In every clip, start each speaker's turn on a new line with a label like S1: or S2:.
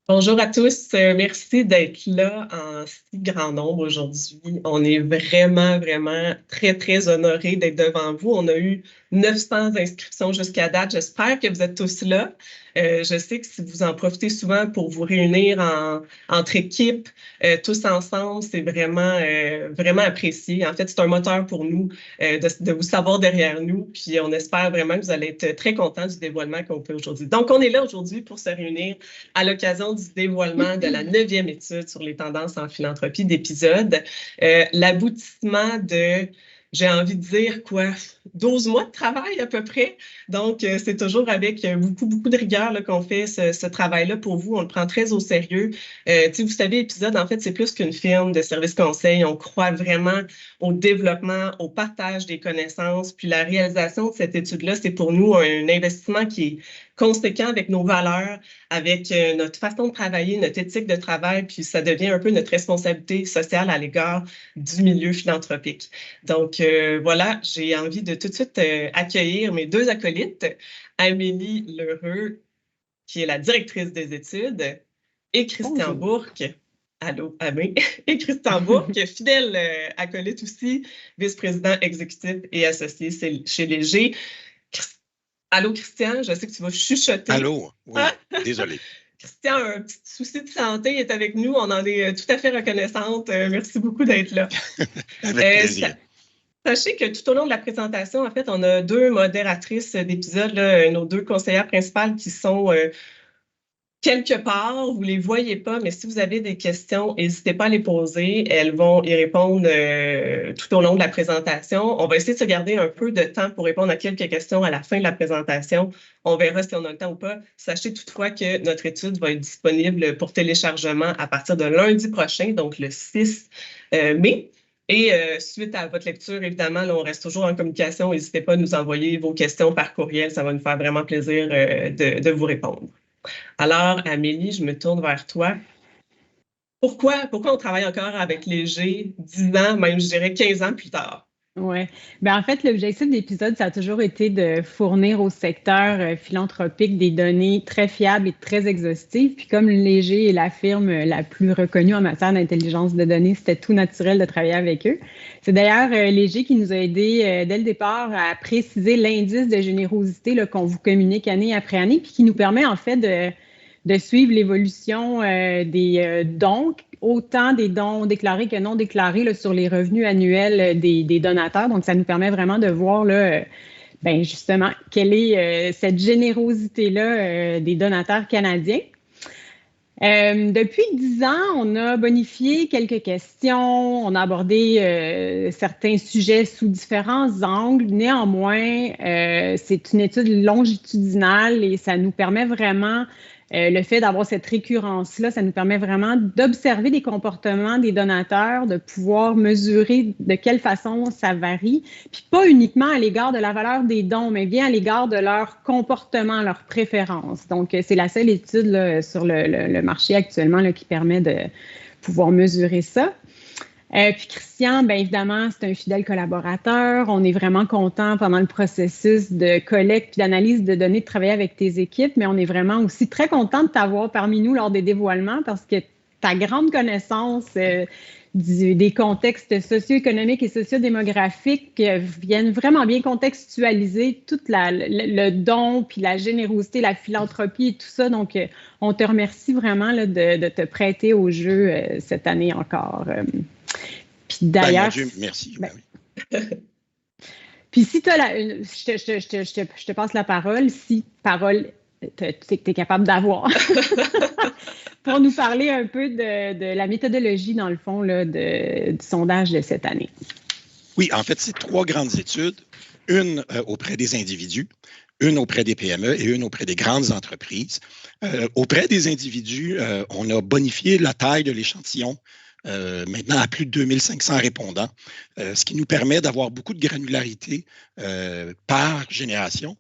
S1: Bonjour à tous, merci d'être là en si grand nombre aujourd'hui. On est vraiment très, très honorés d'être devant vous. On a eu 900 inscriptions jusqu'à date. J'espère que vous êtes tous là. Je sais que si vous en profitez souvent pour vous réunir entre équipes, tous ensemble, c'est vraiment apprécié. En fait, c'est un moteur pour nous de vous savoir derrière nous. Puis on espère vraiment que vous allez être très contents du dévoilement qu'on fait aujourd'hui. Donc, on est là aujourd'hui pour se réunir à l'occasion du dévoilement de la 9e étude sur les tendances en philanthropie d'épisode. L'aboutissement de, j'ai envie de dire quoi, 12 mois de travail à peu près. Donc, c'est toujours avec beaucoup de rigueur là, qu'on fait ce travail-là pour vous. On le prend très au sérieux. Vous savez, épisode, en fait, c'est plus qu'une firme de service conseil. On croit vraiment au développement, au partage des connaissances. Puis la réalisation de cette étude-là, c'est pour nous un investissement qui est conséquent avec nos valeurs, avec notre façon de travailler, notre éthique de travail, puis ça devient un peu notre responsabilité sociale à l'égard du milieu philanthropique. Donc voilà, j'ai envie de tout de suite accueillir mes deux acolytes, Amélie Lheureux, qui est la directrice des études, et Christian
S2: Bonjour.
S1: Bourque. Allô, Amé. Et Christian Bourque, fidèle acolyte aussi, vice-président exécutif et associé chez Léger. Allô, Christian, je sais que tu vas chuchoter.
S3: Allô? Oui,
S1: Ah!
S3: désolé.
S1: Christian a un petit souci de santé, il est avec nous. On en est tout à fait reconnaissante. Merci beaucoup d'être là.
S3: Avec plaisir.
S1: Sachez que tout au long de la présentation, en fait, on a deux modératrices d'épisode, nos deux conseillères principales qui sont quelque part, vous ne les voyez pas, mais si vous avez des questions, n'hésitez pas à les poser. Elles vont y répondre tout au long de la présentation. On va essayer de se garder un peu de temps pour répondre à quelques questions à la fin de la présentation. On verra si on a le temps ou pas. Sachez toutefois que notre étude va être disponible pour téléchargement à partir de lundi prochain, donc le 6 mai. Et suite à votre lecture, évidemment, là, on reste toujours en communication. N'hésitez pas à nous envoyer vos questions par courriel. Ça va nous faire vraiment plaisir de vous répondre. Alors, Amélie, je me tourne vers toi. Pourquoi on travaille encore avec Léger 10 ans, même je dirais 15 ans plus tard?
S2: Ouais. En fait, l'objectif de l'épisode, ça a toujours été de fournir au secteur philanthropique des données très fiables et très exhaustives. Puis comme Léger est la firme la plus reconnue en matière d'intelligence de données, c'était tout naturel de travailler avec eux. C'est d'ailleurs Léger qui nous a aidés dès le départ à préciser l'indice de générosité qu'on vous communique année après année, puis qui nous permet en fait de suivre l'évolution des dons, autant des dons déclarés que non déclarés là, sur les revenus annuels des donateurs. Donc, ça nous permet vraiment de voir là, justement quelle est cette générosité-là des donateurs canadiens. Depuis 10 ans, on a bonifié quelques questions, on a abordé certains sujets sous différents angles. Néanmoins, c'est une étude longitudinale et ça nous permet vraiment le fait d'avoir cette récurrence-là, ça nous permet vraiment d'observer des comportements des donateurs, de pouvoir mesurer de quelle façon ça varie, puis pas uniquement à l'égard de la valeur des dons, mais bien à l'égard de leur comportement, leurs préférences. Donc, c'est la seule étude là, sur le marché actuellement là, qui permet de pouvoir mesurer ça. Puis Christian, évidemment, c'est un fidèle collaborateur. On est vraiment content pendant le processus de collecte puis d'analyse de données de travailler avec tes équipes, mais on est vraiment aussi très content de t'avoir parmi nous lors des dévoilements parce que ta grande connaissance des contextes socio-économiques et socio-démographiques viennent vraiment bien contextualiser tout le don, puis la générosité, la philanthropie et tout ça. Donc, on te remercie vraiment là, de te prêter au jeu cette année encore. Puis d'ailleurs.
S3: Mon Dieu, merci.
S2: Puis si tu as je te passe la parole, si parole tu es capable d'avoir, pour nous parler un peu de la méthodologie, dans le fond, là, du sondage de cette année.
S3: Oui, en fait, c'est 3 grandes études, une auprès des individus, une auprès des PME et une auprès des grandes entreprises. Auprès des individus, on a bonifié la taille de l'échantillon maintenant à plus de 2500 répondants, ce qui nous permet d'avoir beaucoup de granularité par génération,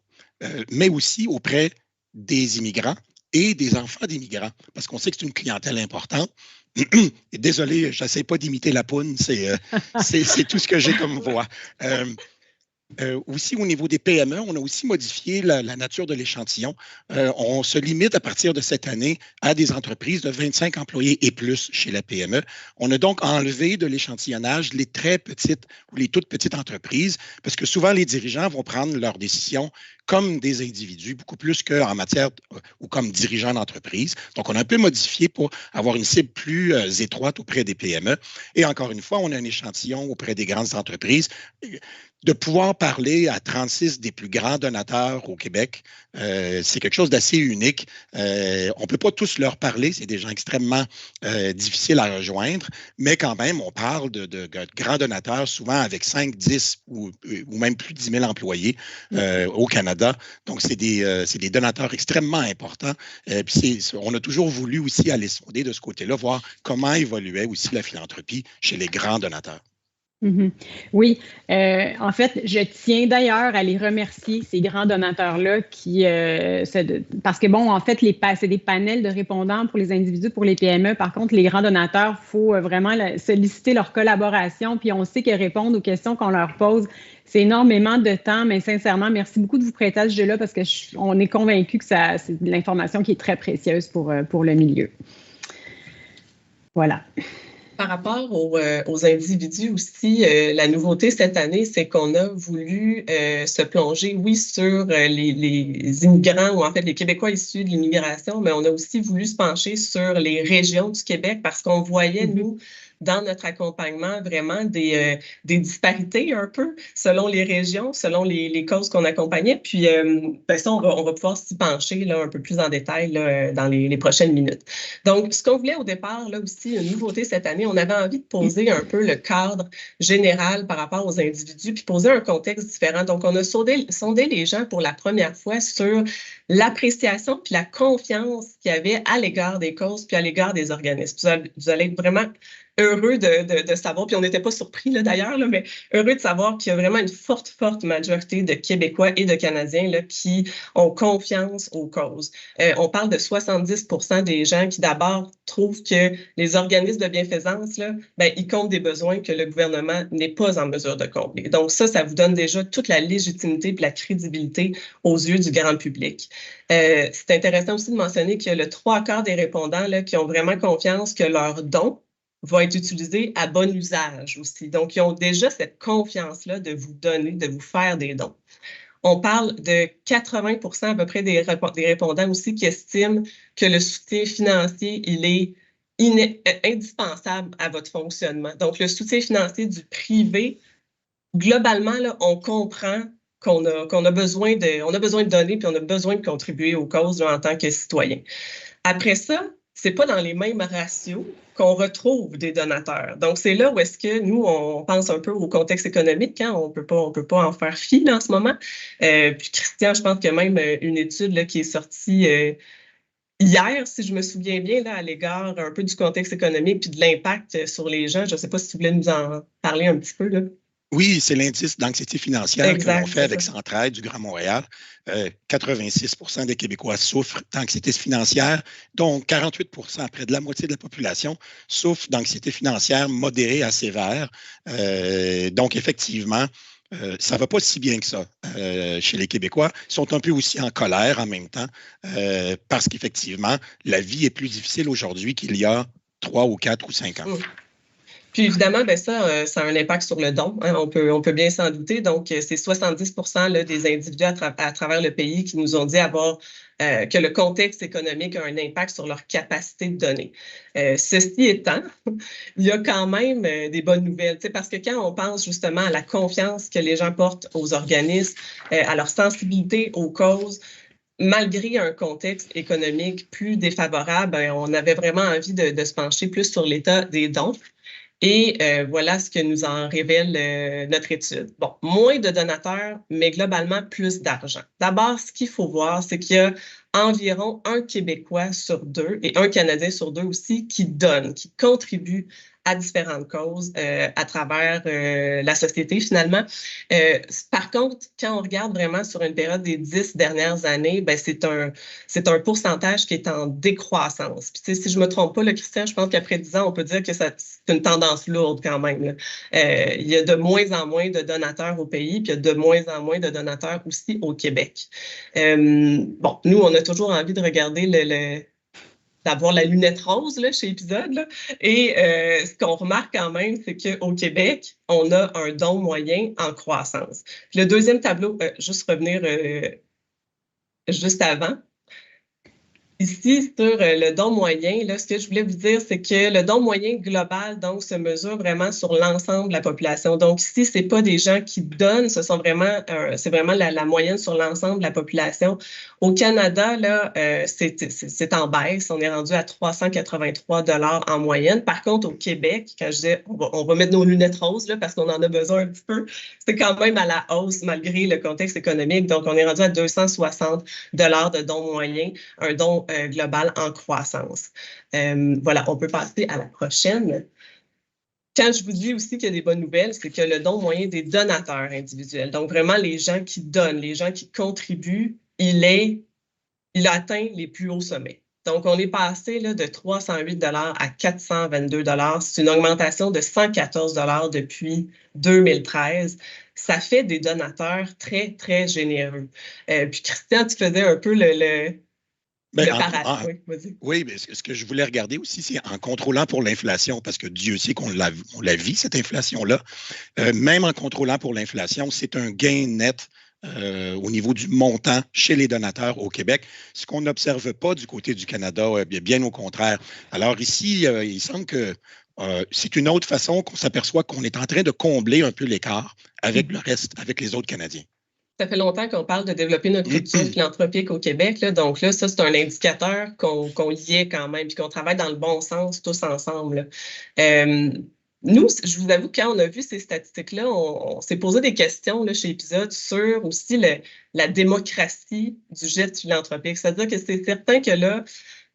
S3: mais aussi auprès des immigrants et des enfants d'immigrants, parce qu'on sait que c'est une clientèle importante. Désolé, je n'essaie pas d'imiter la poune, c'est tout ce que j'ai comme voix. Aussi, au niveau des PME, on a aussi modifié la nature de l'échantillon. On se limite à partir de cette année à des entreprises de 25 employés et plus chez la PME. On a donc enlevé de l'échantillonnage les très petites ou les toutes petites entreprises parce que souvent, les dirigeants vont prendre leurs décisions comme des individus, beaucoup plus qu'en matière ou comme dirigeants d'entreprise. Donc, on a un peu modifié pour avoir une cible plus étroite auprès des PME. Et encore une fois, on a un échantillon auprès des grandes entreprises. De pouvoir parler à 36 des plus grands donateurs au Québec, c'est quelque chose d'assez unique. On ne peut pas tous leur parler, c'est des gens extrêmement difficiles à rejoindre, mais quand même, on parle de grands donateurs, souvent avec 5, 10 ou même plus de 10 000 employés au Canada. Donc, c'est des donateurs extrêmement importants. Puis on a toujours voulu aussi aller sonder de ce côté-là, voir comment évoluait aussi la philanthropie chez les grands donateurs.
S2: Mm-hmm. Oui, en fait, je tiens d'ailleurs à les remercier, ces grands donateurs-là, parce que, bon, en fait, c'est des panels de répondants pour les individus, pour les PME. Par contre, les grands donateurs, il faut vraiment solliciter leur collaboration, puis on sait que répondre aux questions qu'on leur pose, c'est énormément de temps, mais sincèrement, merci beaucoup de vous prêter à ce jeu-là parce qu'on est convaincus que c'est de l'information qui est très précieuse pour le milieu. Voilà.
S1: Par rapport aux individus aussi, la nouveauté cette année, c'est qu'on a voulu se plonger, oui, sur les immigrants ou en fait les Québécois issus de l'immigration, mais on a aussi voulu se pencher sur les régions du Québec parce qu'on voyait, nous, dans notre accompagnement, vraiment des disparités un peu selon les régions, selon les causes qu'on accompagnait. Puis, ça, on va pouvoir s'y pencher là, un peu plus en détail là, dans les prochaines minutes. Donc, ce qu'on voulait au départ, là aussi, une nouveauté cette année, on avait envie de poser un peu le cadre général par rapport aux individus, puis poser un contexte différent. Donc, on a sondé les gens pour la première fois sur l'appréciation puis la confiance qu'il y avait à l'égard des causes puis à l'égard des organismes. Vous allez être vraiment heureux de savoir, puis on n'était pas surpris là, d'ailleurs, là, mais heureux de savoir qu'il y a vraiment une forte majorité de Québécois et de Canadiens là, qui ont confiance aux causes. On parle de 70% des gens qui d'abord trouvent que les organismes de bienfaisance, là, ils comptent des besoins que le gouvernement n'est pas en mesure de combler. Donc ça vous donne déjà toute la légitimité et la crédibilité aux yeux du grand public. C'est intéressant aussi de mentionner qu'il y a le 3/4 des répondants là, qui ont vraiment confiance que leurs dons va être utilisé à bon usage aussi. Donc, ils ont déjà cette confiance-là de vous donner, de vous faire des dons. On parle de 80% à peu près des répondants aussi qui estiment que le soutien financier, il est indispensable à votre fonctionnement. Donc, le soutien financier du privé, globalement, là, on comprend qu'on a besoin de donner puis on a besoin de contribuer aux causes là, en tant que citoyen. Après ça, c'est pas dans les mêmes ratios qu'on retrouve des donateurs. Donc, c'est là où est-ce que nous, on pense un peu au contexte économique. Hein? On peut pas en faire fi là, en ce moment. Puis Christian, je pense qu'il y a même une étude là, qui est sortie hier, si je me souviens bien, là, à l'égard un peu du contexte économique puis de l'impact sur les gens. Je ne sais pas si tu voulais nous en parler un petit peu, là.
S3: Oui, c'est l'indice d'anxiété financière
S1: exact,
S3: que l'on fait avec Centraide du Grand Montréal. 86% des Québécois souffrent d'anxiété financière, dont 48%, près de la moitié de la population, souffrent d'anxiété financière modérée à sévère. Donc, effectivement, ça ne va pas si bien que ça chez les Québécois. Ils sont un peu aussi en colère en même temps parce qu'effectivement, la vie est plus difficile aujourd'hui qu'il y a 3 ou 4 ou 5 ans.
S1: Puis évidemment, ça a un impact sur le don. Hein, on peut bien s'en douter. Donc, c'est 70% là, des individus à travers le pays qui nous ont dit que le contexte économique a un impact sur leur capacité de donner. Ceci étant, il y a quand même des bonnes nouvelles. Parce que quand on pense justement à la confiance que les gens portent aux organismes, à leur sensibilité aux causes, malgré un contexte économique plus défavorable, on avait vraiment envie de se pencher plus sur l'état des dons. Et voilà ce que nous en révèle notre étude. Bon, moins de donateurs, mais globalement plus d'argent. D'abord, ce qu'il faut voir, c'est qu'il y a environ un Québécois sur 2 et un Canadien sur 2 aussi qui donne, qui contribue à différentes causes à travers la société finalement. Par contre, quand on regarde vraiment sur une période des 10 dernières années, ben c'est un pourcentage qui est en décroissance. Puis, si je ne me trompe pas, là, Christian, je pense qu'après 10 ans, on peut dire que c'est une tendance lourde quand même. Là. Il y a de moins en moins de donateurs au pays, puis il y a de moins en moins de donateurs aussi au Québec. Bon, nous, on a toujours envie de regarder d'avoir la lunette rose là, chez Épisode. Là. Et ce qu'on remarque quand même, c'est qu'au Québec, on a un don moyen en croissance. Puis le deuxième tableau, juste revenir juste avant. Ici, sur le don moyen, là, ce que je voulais vous dire, c'est que le don moyen global, donc, se mesure vraiment sur l'ensemble de la population. Donc, ici, ce n'est pas des gens qui donnent, c'est vraiment la moyenne sur l'ensemble de la population. Au Canada, là, c'est en baisse. On est rendu à 383 $ en moyenne. Par contre, au Québec, quand je dis, on va mettre nos lunettes roses, là, parce qu'on en a besoin un petit peu, c'est quand même à la hausse malgré le contexte économique. Donc, on est rendu à 260 $ de don moyen, un don global en croissance. Voilà, on peut passer à la prochaine. Quand je vous dis aussi qu'il y a des bonnes nouvelles, c'est que le don moyen des donateurs individuels, donc vraiment les gens qui donnent, les gens qui contribuent, il a atteint les plus hauts sommets. Donc, on est passé là, de 308 $ à 422 $. C'est une augmentation de 114 $ depuis 2013. Ça fait des donateurs très, très généreux. Puis, Christian, tu faisais un peu le
S3: oui, mais ce que je voulais regarder aussi, c'est en contrôlant pour l'inflation, parce que Dieu sait qu'on la vit, cette inflation-là. Même en contrôlant pour l'inflation, c'est un gain net au niveau du montant chez les donateurs au Québec, ce qu'on n'observe pas du côté du Canada, bien au contraire. Alors ici, il semble que c'est une autre façon qu'on s'aperçoit qu'on est en train de combler un peu l'écart avec le reste, avec les autres Canadiens.
S1: Ça fait longtemps qu'on parle de développer notre culture philanthropique au Québec. Là. Donc là, ça, c'est un indicateur qu'on y est quand même, puis qu'on travaille dans le bon sens tous ensemble. Nous, je vous avoue, quand on a vu ces statistiques-là, on s'est posé des questions là, chez Épisode sur aussi la démocratie du geste philanthropique. C'est-à-dire que c'est certain que là,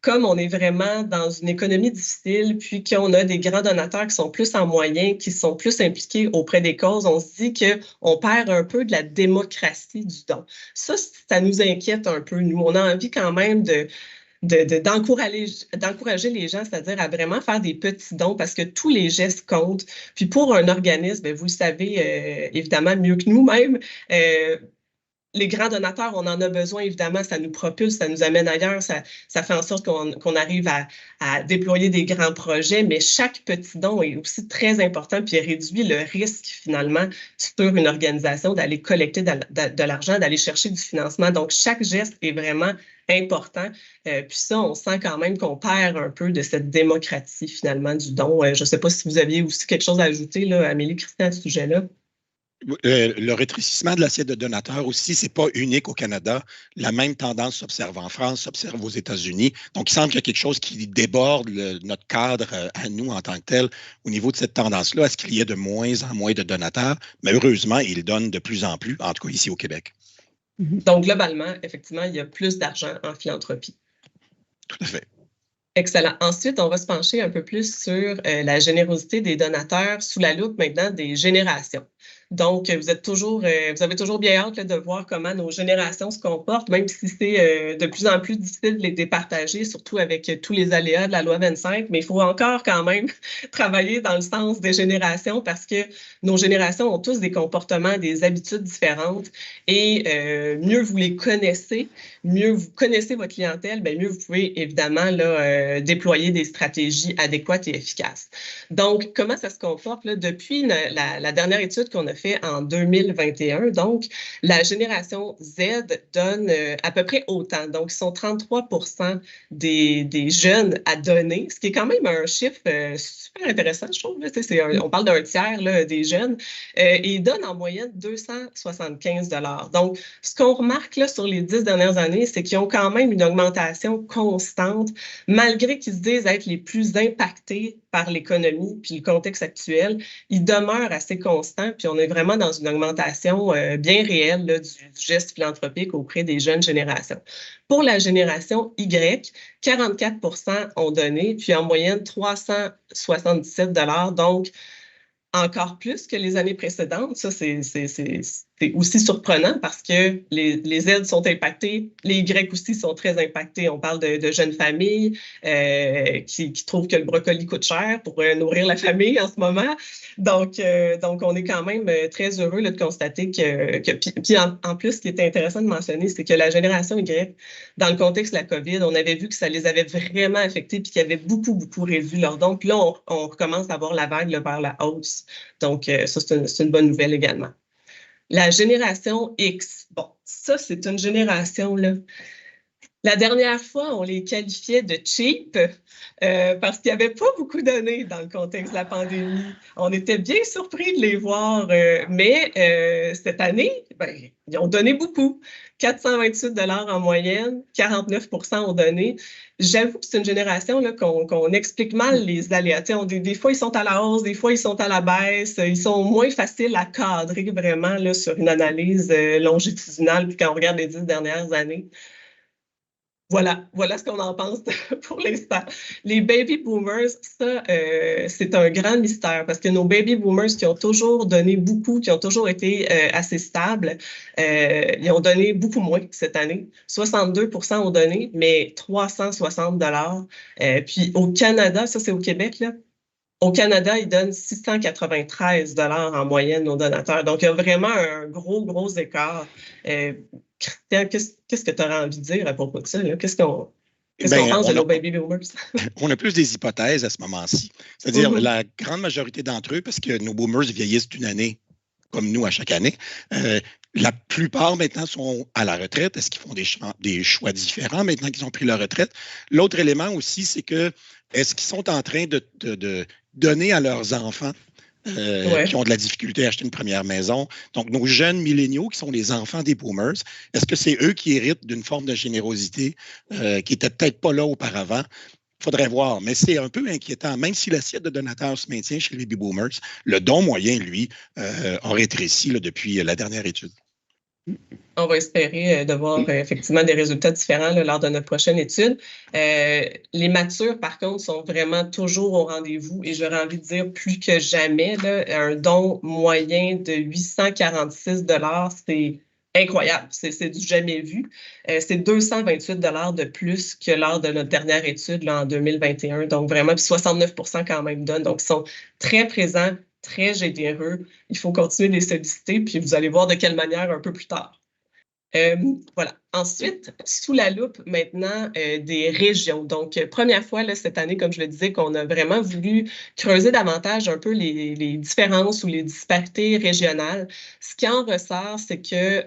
S1: comme on est vraiment dans une économie difficile, puis qu'on a des grands donateurs qui sont plus en moyens, qui sont plus impliqués auprès des causes, on se dit qu'on perd un peu de la démocratie du don. Ça nous inquiète un peu, nous. On a envie quand même d'encourager les gens, c'est-à-dire à vraiment faire des petits dons parce que tous les gestes comptent. Puis pour un organisme, bien, vous le savez évidemment mieux que nous-mêmes, les grands donateurs, on en a besoin, évidemment, ça nous propulse, ça nous amène ailleurs, ça fait en sorte qu'on arrive à déployer des grands projets, mais chaque petit don est aussi très important puis réduit le risque, finalement, sur une organisation d'aller collecter de l'argent, d'aller chercher du financement. Donc, chaque geste est vraiment important. Puis ça, on sent quand même qu'on perd un peu de cette démocratie, finalement, du don. Je ne sais pas si vous aviez aussi quelque chose à ajouter, là, Amélie, Christian, à ce sujet-là.
S3: Le rétrécissement de l'assiette de donateurs aussi, ce n'est pas unique au Canada. La même tendance s'observe en France, s'observe aux États-Unis. Donc, il semble qu'il y a quelque chose qui déborde notre cadre à nous en tant que tel au niveau de cette tendance-là, à ce qu'il y ait de moins en moins de donateurs. Mais heureusement, ils donnent de plus en plus, en tout cas ici au Québec.
S1: Donc, globalement, effectivement, il y a plus d'argent en philanthropie.
S3: Tout à fait.
S1: Excellent. Ensuite, on va se pencher un peu plus sur la générosité des donateurs sous la loupe maintenant des générations. Donc, vous avez toujours bien hâte là, de voir comment nos générations se comportent, même si c'est de plus en plus difficile de les départager, surtout avec tous les aléas de la loi 25. Mais il faut encore quand même travailler dans le sens des générations parce que nos générations ont tous des comportements, des habitudes différentes. Et mieux vous les connaissez, mieux vous connaissez votre clientèle, bien, mieux vous pouvez évidemment là, déployer des stratégies adéquates et efficaces. Donc, comment ça se comporte là, depuis la dernière étude qu'on a fait en 2021. Donc, la génération Z donne à peu près autant. Donc, ils sont 33% des jeunes à donner, ce qui est quand même un chiffre super intéressant, je trouve. On parle d'un tiers là, des jeunes. Et ils donnent en moyenne 275 $. Donc, ce qu'on remarque là, sur les 10 dernières années, années, c'est qu'ils ont quand même une augmentation constante, malgré qu'ils se disent être les plus impactés par l'économie puis le contexte actuel. Ils demeurent assez constants, puis on est vraiment dans une augmentation bien réelle là, du geste philanthropique auprès des jeunes générations. Pour la génération Y, 44% ont donné, puis en moyenne 377 $, donc encore plus que les années précédentes. Ça, c'est aussi surprenant parce que les Z sont impactés, les Y aussi sont très impactés. On parle de jeunes familles qui trouvent que le brocoli coûte cher pour nourrir la famille en ce moment. Donc on est quand même très heureux là, de constater que puis en plus, ce qui est intéressant de mentionner, c'est que la génération Y, dans le contexte de la COVID, on avait vu que ça les avait vraiment affectés puis qu'ils avaient beaucoup, beaucoup réduit leurs dons. Puis là, on recommence à voir la vague là, vers la hausse. Donc, ça, c'est une bonne nouvelle également. La génération X, bon, ça, c'est une génération, là. La dernière fois, on les qualifiait de cheap parce qu'il n'y avait pas beaucoup donné dans le contexte de la pandémie. On était bien surpris de les voir, mais cette année, ben, ils ont donné beaucoup. 428 $ en moyenne, 49% ont donné. J'avoue que c'est une génération là, qu'on explique mal les aléas. Des fois, ils sont à la hausse, des fois, ils sont à la baisse. Ils sont moins faciles à cadrer vraiment là, sur une analyse longitudinale puis quand on regarde les 10 dernières années. Voilà ce qu'on en pense pour l'instant. Les baby boomers, ça, c'est un grand mystère parce que nos baby boomers qui ont toujours donné beaucoup, qui ont toujours été assez stables, ils ont donné beaucoup moins cette année. 62% ont donné, mais 360 $. Puis au Canada, ça c'est au Québec, là. Au Canada, ils donnent 693 $ en moyenne aux donateurs. Donc, il y a vraiment un gros écart. Christian, qu'est-ce que tu aurais envie de dire à propos de ça? Qu'est-ce qu'on pense de nos baby boomers?
S3: On a plus des hypothèses à ce moment-ci. C'est-à-dire la grande majorité d'entre eux, parce que nos boomers vieillissent d'une année comme nous à chaque année, la plupart maintenant sont à la retraite. Est-ce qu'ils font des choix différents maintenant qu'ils ont pris leur retraite? L'autre élément aussi, c'est que est-ce qu'ils sont en train de donner à leurs enfants qui ont de la difficulté à acheter une première maison? Donc, nos jeunes milléniaux qui sont les enfants des boomers, est-ce que c'est eux qui héritent d'une forme de générosité qui n'était peut-être pas là auparavant? Il faudrait voir, mais c'est un peu inquiétant. Même si l'assiette de donateurs se maintient chez les baby boomers, le don moyen, lui, a rétréci là, depuis la dernière étude.
S1: On va espérer de voir effectivement des résultats différents là, lors de notre prochaine étude. Les matures, par contre, sont vraiment toujours au rendez-vous et j'aurais envie de dire plus que jamais. Là, un don moyen de 846 $, c'est incroyable, c'est du jamais vu. C'est 228 $ de plus que lors de notre dernière étude là, en 2021. Donc vraiment, puis 69% quand même donnent. Donc, ils sont très présents, très généreux. Il faut continuer de les solliciter, puis vous allez voir de quelle manière un peu plus tard. Voilà. Ensuite, sous la loupe maintenant des régions. Donc, première fois là, cette année, comme je le disais, qu'on a vraiment voulu creuser davantage un peu les différences ou les disparités régionales. Ce qui en ressort, c'est que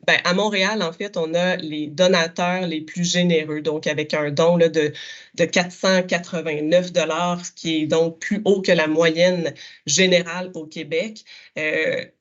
S1: à Montréal, en fait, on a les donateurs les plus généreux, donc avec un don là, de 489 $, ce qui est donc plus haut que la moyenne générale au Québec.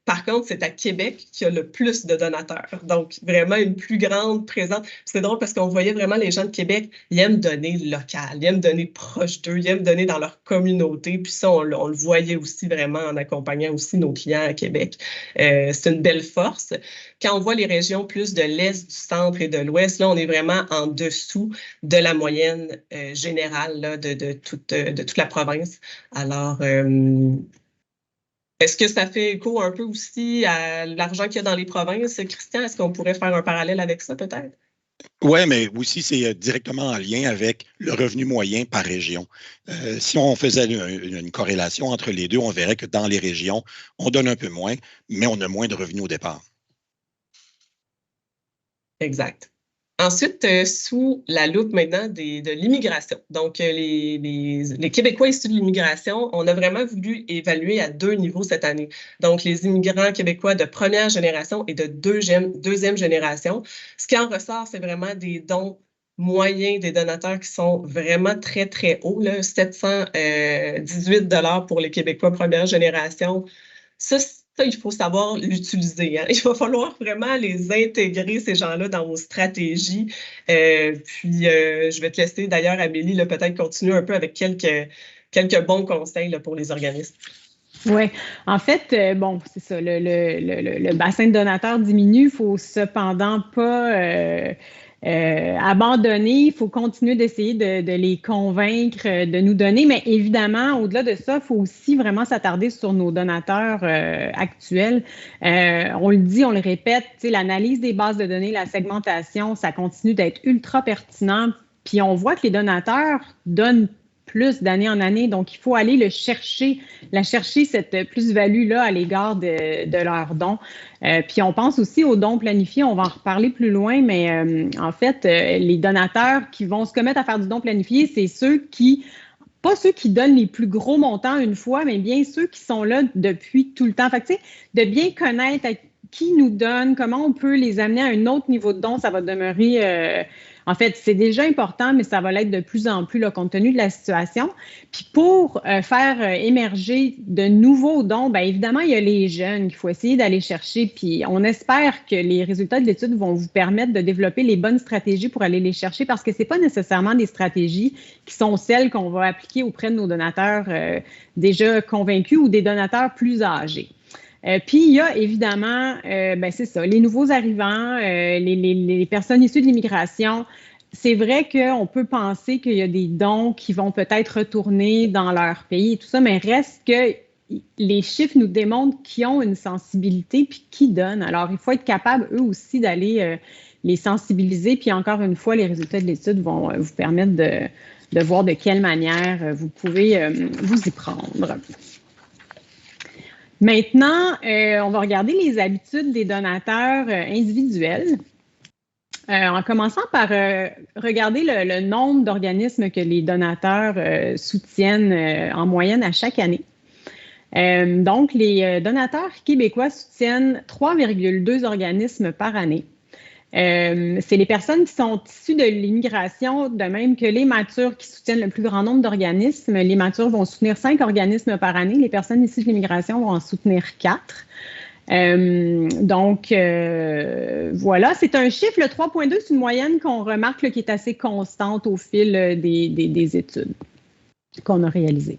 S1: Par contre, c'est à Québec qu'il y a le plus de donateurs. Donc, vraiment une plus grande présence. C'est drôle parce qu'on voyait vraiment les gens de Québec, ils aiment donner local, ils aiment donner proche d'eux, ils aiment donner dans leur communauté. Puis ça, on le voyait aussi vraiment en accompagnant aussi nos clients à Québec. C'est une belle force. Quand on voit les régions plus de l'Est, du centre et de l'Ouest, là, on est vraiment en dessous de la moyenne générale là, de toute la province. Alors, est-ce que ça fait écho un peu aussi à l'argent qu'il y a dans les provinces, Christian? Est-ce qu'on pourrait faire un parallèle avec ça, peut-être?
S3: Oui, mais aussi, c'est directement en lien avec le revenu moyen par région. Si on faisait une corrélation entre les deux, on verrait que dans les régions, on donne un peu moins, mais on a moins de revenus au départ.
S1: Exact. Ensuite, sous la loupe maintenant de l'immigration. Donc, les Québécois issus de l'immigration, on a vraiment voulu évaluer à 2 niveaux cette année. Donc, les immigrants québécois de première génération et de deuxième génération. Ce qui en ressort, c'est vraiment des dons moyens des donateurs qui sont vraiment très, très hauts, là, 718 $ pour les Québécois première génération. Ça, Ça, il faut savoir l'utiliser, hein. Il va falloir vraiment les intégrer, ces gens-là, dans vos stratégies. Je vais te laisser d'ailleurs, Amélie, peut-être continuer un peu avec quelques bons conseils là, pour les organismes.
S2: Oui, en fait, bon, c'est ça, le bassin de donateurs diminue, il ne faut cependant pas abandonner, il faut continuer d'essayer de les convaincre de nous donner, mais évidemment, au-delà de ça, il faut aussi vraiment s'attarder sur nos donateurs actuels. On le dit, on le répète, l'analyse des bases de données, la segmentation, ça continue d'être ultra pertinent, puis on voit que les donateurs donnent plus d'année en année. Donc, il faut aller la chercher, cette plus-value-là à l'égard de leurs dons. Puis, on pense aussi aux dons planifiés. On va en reparler plus loin, mais en fait, les donateurs qui vont se commettre à faire du don planifié, c'est pas ceux qui donnent les plus gros montants une fois, mais bien ceux qui sont là depuis tout le temps. Fait que, tu sais, de bien connaître qui nous donne, comment on peut les amener à un autre niveau de don, ça va demeurer... En fait, c'est déjà important, mais ça va l'être de plus en plus là, compte tenu de la situation. Puis pour faire émerger de nouveaux dons, bien évidemment, il y a les jeunes qu'il faut essayer d'aller chercher. Puis on espère que les résultats de l'étude vont vous permettre de développer les bonnes stratégies pour aller les chercher parce que ce n'est pas nécessairement des stratégies qui sont celles qu'on va appliquer auprès de nos donateurs déjà convaincus ou des donateurs plus âgés. Puis, il y a évidemment, c'est ça, les nouveaux arrivants, les personnes issues de l'immigration. C'est vrai qu'on peut penser qu'il y a des dons qui vont peut-être retourner dans leur pays et tout ça, mais reste que les chiffres nous démontrent qu'ils ont une sensibilité puis qu'ils donnent. Alors, il faut être capable, eux aussi, d'aller les sensibiliser. Puis, encore une fois, les résultats de l'étude vont vous permettre de voir de quelle manière vous pouvez vous y prendre. Maintenant, on va regarder les habitudes des donateurs individuels. En commençant par regarder le nombre d'organismes que les donateurs soutiennent en moyenne à chaque année. Donc, les donateurs québécois soutiennent 3,2 organismes par année. C'est les personnes qui sont issues de l'immigration, de même que les matures qui soutiennent le plus grand nombre d'organismes. Les matures vont soutenir 5 organismes par année. Les personnes issues de l'immigration vont en soutenir 4. Voilà, c'est un chiffre, le 3,2, c'est une moyenne qu'on remarque là, qui est assez constante au fil des études qu'on a réalisées.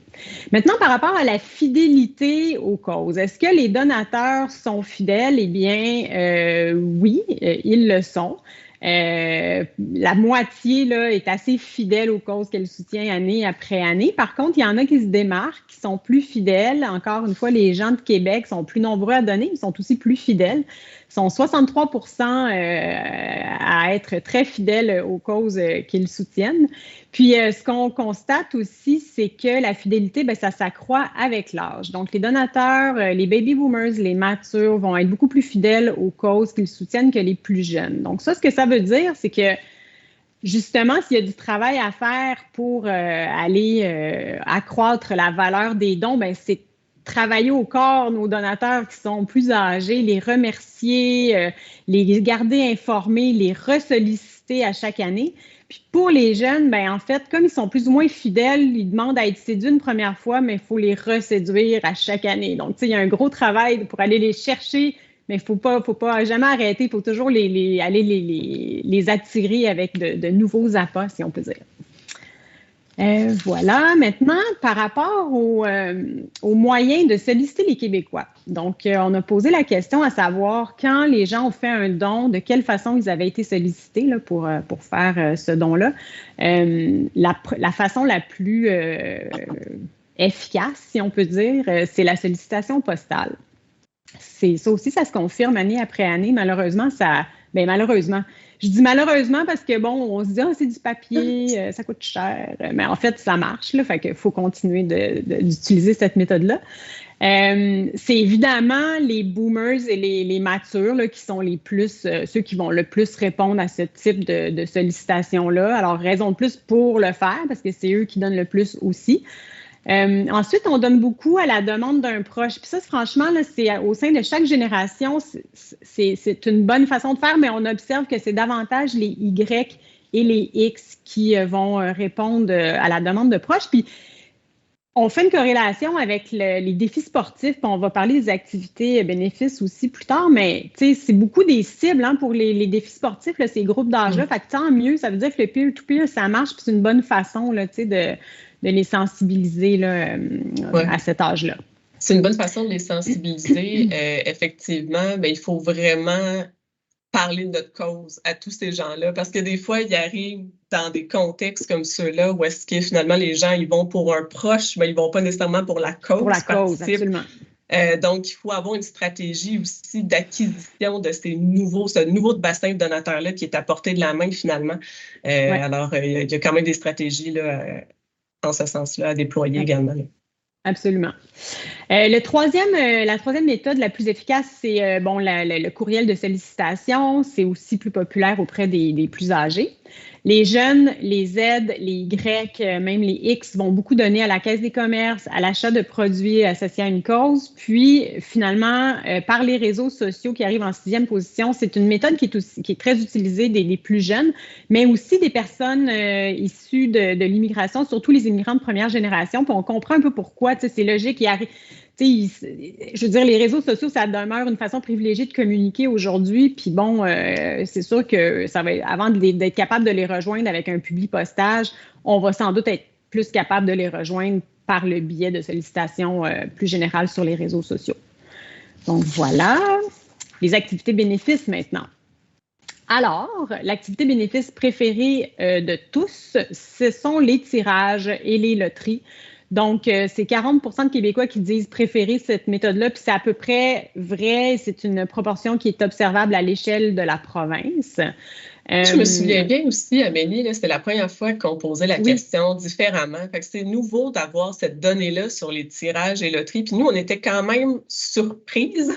S2: Maintenant, par rapport à la fidélité aux causes, est-ce que les donateurs sont fidèles? Eh bien, oui, ils le sont. La moitié là, est assez fidèle aux causes qu'elle soutient année après année. Par contre, il y en a qui se démarquent, qui sont plus fidèles. Encore une fois, les gens de Québec sont plus nombreux à donner, ils sont aussi plus fidèles. Ils sont 63% à être très fidèles aux causes qu'ils soutiennent. Puis, ce qu'on constate aussi, c'est que la fidélité, bien, ça s'accroît avec l'âge. Donc, les donateurs, les baby boomers, les matures vont être beaucoup plus fidèles aux causes qu'ils soutiennent que les plus jeunes. Donc, ça, ce que ça veut dire, c'est que justement, s'il y a du travail à faire pour aller accroître la valeur des dons, bien, c'est travailler au corps nos donateurs qui sont plus âgés, les remercier, les garder informés, les ressolliciter à chaque année. Puis pour les jeunes, bien, en fait, comme ils sont plus ou moins fidèles, ils demandent à être séduits une première fois, mais il faut les reséduire à chaque année. Donc, tu sais, il y a un gros travail pour aller les chercher, mais il ne faut pas jamais arrêter. Il faut toujours aller les attirer avec de nouveaux appâts, si on peut dire. Voilà. Maintenant, par rapport aux moyens de solliciter les Québécois. Donc, on a posé la question à savoir quand les gens ont fait un don, de quelle façon ils avaient été sollicités là, pour faire ce don-là. La façon la plus efficace, si on peut dire, c'est la sollicitation postale. Ça aussi, ça se confirme année après année. Malheureusement, malheureusement. Je dis malheureusement parce que, bon, on se dit, c'est du papier, ça coûte cher. Mais en fait, ça marche, là. Fait qu'il faut continuer d'utiliser cette méthode-là. C'est évidemment les boomers et les matures là, qui sont ceux qui vont le plus répondre à ce type de sollicitation-là. Alors, raison de plus pour le faire parce que c'est eux qui donnent le plus aussi. Ensuite, on donne beaucoup à la demande d'un proche. Puis ça, franchement, là, c'est au sein de chaque génération, c'est une bonne façon de faire, mais on observe que c'est davantage les Y et les X qui vont répondre à la demande de proches. Puis On fait une corrélation avec les défis sportifs, puis on va parler des activités bénéfices aussi plus tard, mais c'est beaucoup des cibles pour les défis sportifs, là, ces groupes d'âge-là. Fait que tant mieux, ça veut dire que le peer-to-peer, ça marche, puis c'est une bonne façon là, de les sensibiliser là, à cet âge-là.
S1: C'est une bonne façon de les sensibiliser. Effectivement, il faut vraiment parler de notre cause à tous ces gens-là, parce que des fois, ils arrivent dans des contextes comme ceux-là où est-ce que finalement les gens, ils vont pour un proche, mais ils vont pas nécessairement pour la cause.
S2: Pour la cause, absolument.
S1: Donc, il faut avoir une stratégie aussi d'acquisition de ce nouveau bassin de donateurs-là qui est à portée de la main finalement. Alors, il y a quand même des stratégies là, en ce sens-là à déployer également.
S2: Absolument. La troisième méthode la plus efficace, c'est le courriel de sollicitation. C'est aussi plus populaire auprès des plus âgés. Les jeunes, les Z, les Y, même les X vont beaucoup donner à la Caisse des commerces, à l'achat de produits associés à une cause. Puis, finalement, par les réseaux sociaux qui arrivent en 6e position, c'est une méthode qui est très utilisée des plus jeunes, mais aussi des personnes issues de l'immigration, surtout les immigrants de première génération. Puis on comprend un peu pourquoi. C'est logique. Je veux dire, les réseaux sociaux, ça demeure une façon privilégiée de communiquer aujourd'hui. Puis bon, c'est sûr que avant d'être capable de les rejoindre avec un public postage, on va sans doute être plus capable de les rejoindre par le biais de sollicitations plus générales sur les réseaux sociaux. Donc voilà, les activités bénéfices maintenant. Alors, l'activité bénéfice préférée de tous, ce sont les tirages et les loteries. Donc, c'est 40 % de Québécois qui disent préférer cette méthode-là, puis c'est à peu près vrai, c'est une proportion qui est observable à l'échelle de la province.
S1: Je me souviens bien aussi, Amélie, c'était la première fois qu'on posait la question différemment. Fait que c'est nouveau d'avoir cette donnée-là sur les tirages et loteries. Puis nous, on était quand même surprises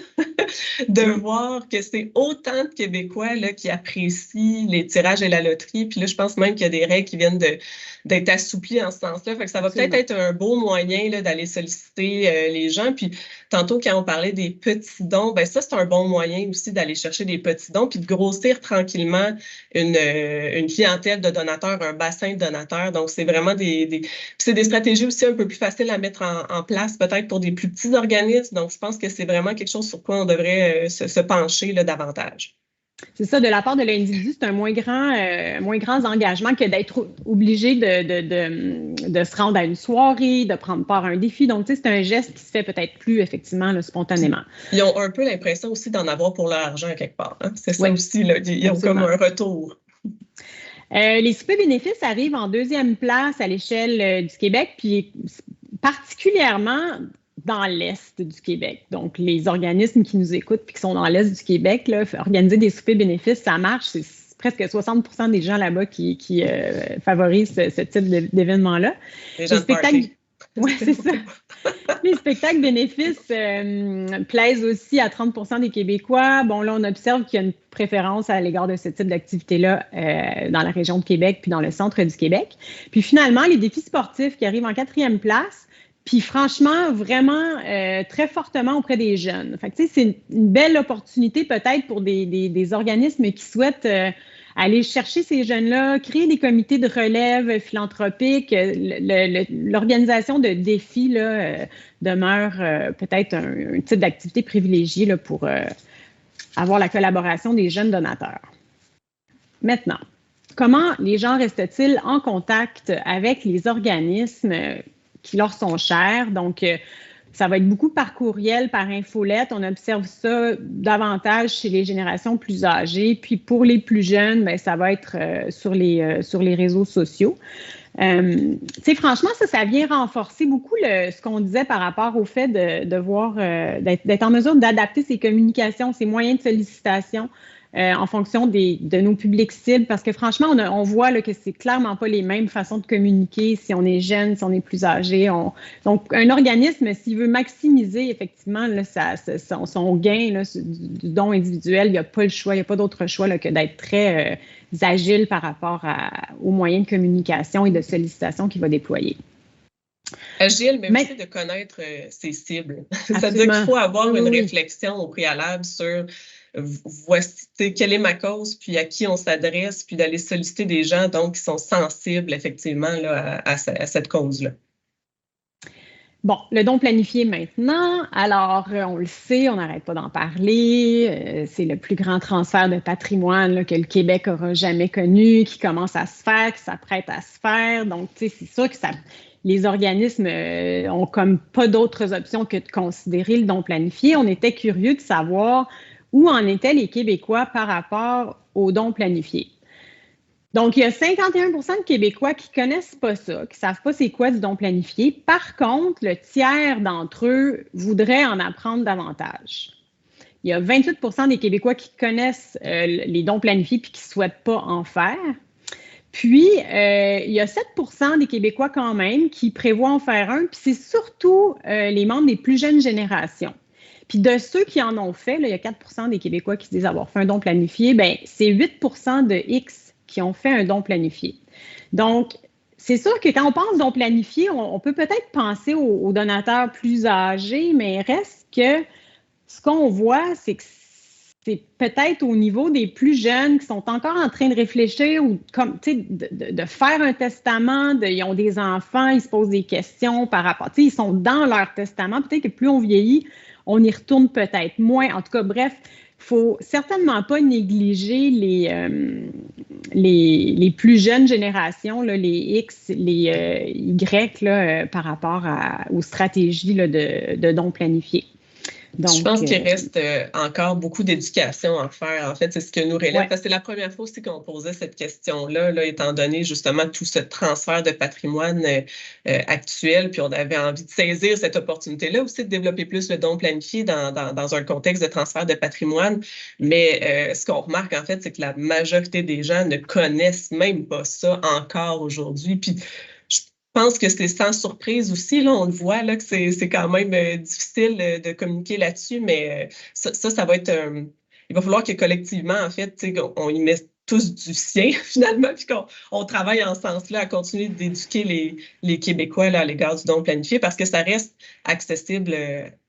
S1: de voir que c'est autant de Québécois là, qui apprécient les tirages et la loterie. Puis là, je pense même qu'il y a des règles qui viennent d'être assouplies en ce sens-là. Fait que ça va peut-être être un beau moyen là, d'aller solliciter les gens. Puis tantôt, quand on parlait des petits dons, ça, c'est un bon moyen aussi d'aller chercher des petits dons puis de grossir tranquillement une clientèle de donateurs, un bassin de donateurs. Donc, c'est vraiment c'est des stratégies aussi un peu plus faciles à mettre en place, peut-être pour des plus petits organismes. Donc, je pense que c'est vraiment quelque chose sur quoi on devrait se pencher là, davantage.
S2: C'est ça, de la part de l'individu, c'est un moins grand engagement que d'être obligé de se rendre à une soirée, de prendre part à un défi. Donc, c'est un geste qui se fait peut-être plus effectivement là, spontanément.
S1: Ils ont un peu l'impression aussi d'en avoir pour leur argent quelque part. Hein? C'est ça aussi, là, ils ont comme un retour.
S2: Les soupers bénéfices arrivent en 2e place à l'échelle du Québec, puis particulièrement dans l'Est du Québec. Donc, les organismes qui nous écoutent et qui sont dans l'Est du Québec, là, organiser des soupers bénéfices, ça marche. C'est presque 60 % des gens là-bas qui favorisent ce type d'événement-là.
S1: Les gens de party.
S2: Oui, c'est ça. Les spectacles bénéfices plaisent aussi à 30 % des Québécois. Bon, là, on observe qu'il y a une préférence à l'égard de ce type d'activité-là dans la région de Québec puis dans le centre du Québec. Puis finalement, les défis sportifs qui arrivent en 4e place, puis franchement, vraiment très fortement auprès des jeunes. Fait que, c'est une belle opportunité peut-être pour des organismes qui souhaitent aller chercher ces jeunes-là, créer des comités de relève philanthropique. L'organisation de défis là, demeure peut-être un type d'activité privilégiée là, pour avoir la collaboration des jeunes donateurs. Maintenant, comment les gens restent-ils en contact avec les organismes qui leur sont chers? Donc, ça va être beaucoup par courriel, par infolette. On observe ça davantage chez les générations plus âgées. Puis pour les plus jeunes, ça va être sur les réseaux sociaux. Franchement, ça vient renforcer beaucoup ce qu'on disait par rapport au fait de voir, d'être en mesure d'adapter ses communications, ses moyens de sollicitation en fonction de nos publics cibles, parce que franchement, on voit là, que c'est clairement pas les mêmes façons de communiquer si on est jeune, si on est plus âgé. Donc, un organisme, s'il veut maximiser effectivement là, son gain là, du don individuel, il n'y a pas le choix, il n'y a pas d'autre choix là, que d'être très agile par rapport aux moyens de communication et de sollicitation qu'il va déployer.
S1: Agile, mais aussi de connaître ses cibles. Ça veut dire qu'il faut avoir une réflexion au préalable sur voici quelle est ma cause, puis à qui on s'adresse, puis d'aller solliciter des gens donc qui sont sensibles effectivement là, à cette cause-là.
S2: Bon, le don planifié maintenant, alors on le sait, on n'arrête pas d'en parler, c'est le plus grand transfert de patrimoine là, que le Québec aura jamais connu, qui commence à se faire, qui s'apprête à se faire. Donc, tu sais, c'est sûr que les organismes ont comme pas d'autres options que de considérer le don planifié. On était curieux de savoir où en étaient les Québécois par rapport au don planifié. Donc, il y a 51 de Québécois qui ne connaissent pas ça, qui ne savent pas c'est quoi du don planifié. Par contre, le tiers d'entre eux voudraient en apprendre davantage. Il y a 28 des Québécois qui connaissent les dons planifiés puis qui ne souhaitent pas en faire. Puis, il y a 7 des Québécois quand même qui prévoient en faire un, puis c'est surtout les membres des plus jeunes générations. Puis de ceux qui en ont fait, là, il y a 4 des Québécois qui disent avoir fait un don planifié, bien, c'est 8 de X qui ont fait un don planifié. Donc, c'est sûr que quand on pense don planifié, on peut peut-être penser aux donateurs plus âgés, mais reste que ce qu'on voit, c'est que c'est peut-être au niveau des plus jeunes qui sont encore en train de réfléchir ou comme, de faire un testament, ils ont des enfants, ils se posent des questions par rapport, ils sont dans leur testament. Peut-être que plus on vieillit, on y retourne peut-être moins. En tout cas, bref, il ne faut certainement pas négliger les plus jeunes générations, là, les X, les Y, là, par rapport aux stratégies là, de dons planifiés.
S1: Donc, je pense qu'il reste encore beaucoup d'éducation à faire. En fait, c'est ce que nous relève. Parce que c'est la première fois aussi qu'on posait cette question-là, là, étant donné justement tout ce transfert de patrimoine actuel. Puis on avait envie de saisir cette opportunité-là aussi de développer plus le don planifié dans un contexte de transfert de patrimoine. Mais ce qu'on remarque, en fait, c'est que la majorité des gens ne connaissent même pas ça encore aujourd'hui. Puis je pense que c'est sans surprise aussi, là, on le voit, là, que c'est quand même difficile de communiquer là-dessus, mais ça va être... il va falloir que collectivement, en fait, on y met tous du sien, finalement, puis qu'on travaille en ce sens-là à continuer d'éduquer les Québécois là, à l'égard du don planifié, parce que ça reste accessible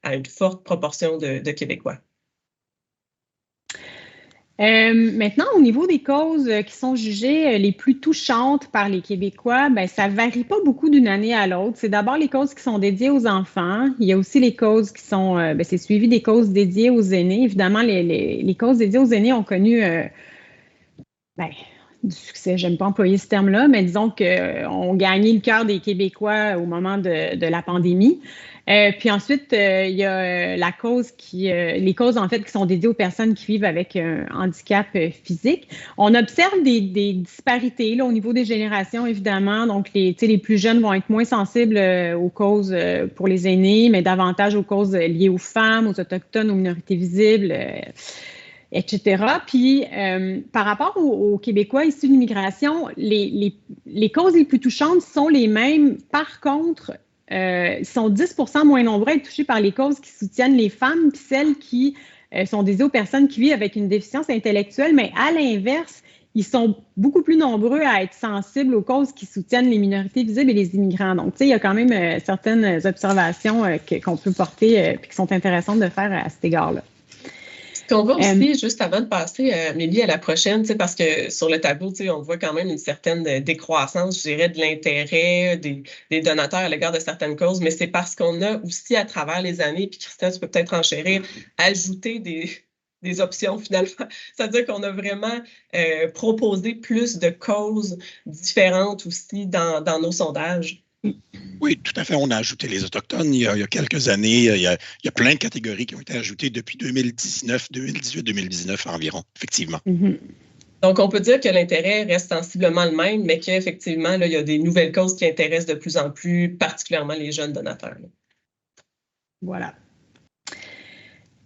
S1: à une forte proportion de Québécois.
S2: Maintenant, au niveau des causes qui sont jugées les plus touchantes par les Québécois, bien, ça ne varie pas beaucoup d'une année à l'autre. C'est d'abord les causes qui sont dédiées aux enfants. Il y a aussi les causes qui sont, c'est suivi des causes dédiées aux aînés. Évidemment, les causes dédiées aux aînés ont connu du succès. J'aime pas employer ce terme-là, mais disons qu'on gagné le cœur des Québécois au moment de la pandémie. Puis ensuite, il y a la cause les causes en fait qui sont dédiées aux personnes qui vivent avec un handicap physique. On observe des disparités là, au niveau des générations, évidemment. Donc, les plus jeunes vont être moins sensibles aux causes pour les aînés, mais davantage aux causes liées aux femmes, aux autochtones, aux minorités visibles, etc. Puis, par rapport aux Québécois issus de l'immigration, les causes les plus touchantes sont les mêmes. Par contre, ils sont 10 moins nombreux à être touchés par les causes qui soutiennent les femmes, puis celles qui sont dédiées aux personnes qui vivent avec une déficience intellectuelle. Mais à l'inverse, ils sont beaucoup plus nombreux à être sensibles aux causes qui soutiennent les minorités visibles et les immigrants. Donc, tu sais, il y a quand même certaines observations qu'on peut porter et qui sont intéressantes de faire à cet égard-là.
S1: Ce qu'on voit aussi, juste avant de passer, Amélie, à la prochaine, parce que sur le tableau, on voit quand même une certaine décroissance, je dirais, de l'intérêt des donateurs à l'égard de certaines causes, mais c'est parce qu'on a aussi, à travers les années, puis Christian, tu peux peut-être enchérir, ajouté des options finalement. C'est-à-dire qu'on a vraiment proposé plus de causes différentes aussi dans nos sondages.
S3: Oui, tout à fait. On a ajouté les Autochtones il y a quelques années. Il y a plein de catégories qui ont été ajoutées depuis 2019, 2018, 2019 environ, effectivement.
S2: Mm-hmm.
S1: Donc, on peut dire que l'intérêt reste sensiblement le même, mais qu'effectivement, là, il y a des nouvelles causes qui intéressent de plus en plus, particulièrement les jeunes donateurs. Là.
S2: Voilà.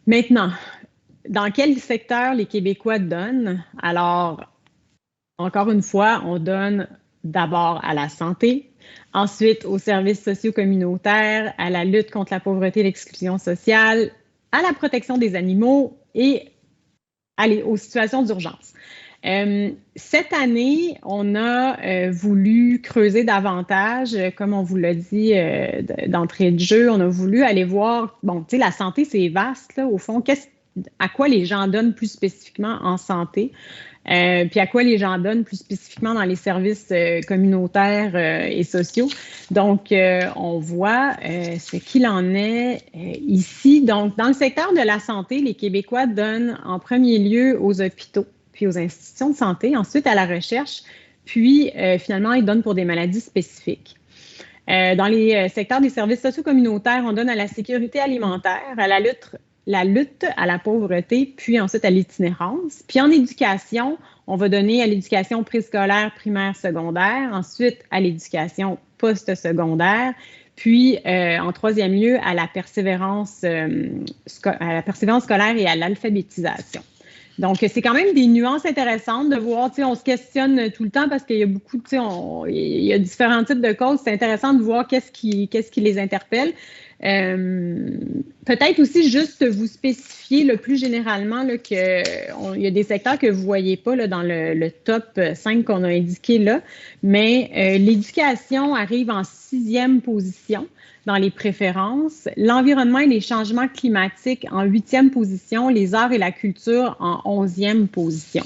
S2: Maintenant, dans quel secteur les Québécois donnent? Alors, encore une fois, on donne d'abord à la santé, ensuite aux services sociaux communautaires, à la lutte contre la pauvreté et l'exclusion sociale, à la protection des animaux et aux situations d'urgence. Cette année, on a voulu creuser davantage, comme on vous l'a dit d'entrée de jeu, on a voulu aller voir, bon, tu sais, la santé, c'est vaste, là, au fond, à quoi les gens donnent plus spécifiquement en santé. puis à quoi les gens donnent plus spécifiquement dans les services communautaires et sociaux. Donc, on voit ce qu'il en est ici. Donc, dans le secteur de la santé, les Québécois donnent en premier lieu aux hôpitaux, puis aux institutions de santé, ensuite à la recherche, puis finalement, ils donnent pour des maladies spécifiques. Dans les secteurs des services sociaux communautaires, on donne à la sécurité alimentaire, à la lutte à la pauvreté, puis ensuite à l'itinérance. Puis en éducation, on va donner à l'éducation préscolaire, primaire, secondaire, ensuite à l'éducation post-secondaire, puis en troisième lieu à la persévérance scolaire et à l'alphabétisation. Donc, c'est quand même des nuances intéressantes de voir, tu sais, on se questionne tout le temps parce qu'il y a beaucoup, tu sais, il y a différents types de causes. C'est intéressant de voir qu'est-ce qui les interpelle. Peut-être aussi juste vous spécifier le plus généralement qu'il y a des secteurs que vous ne voyez pas là, dans le top 5 qu'on a indiqué là, mais l'éducation arrive en 6e position dans les préférences, l'environnement et les changements climatiques en 8e position, les arts et la culture en 11e position.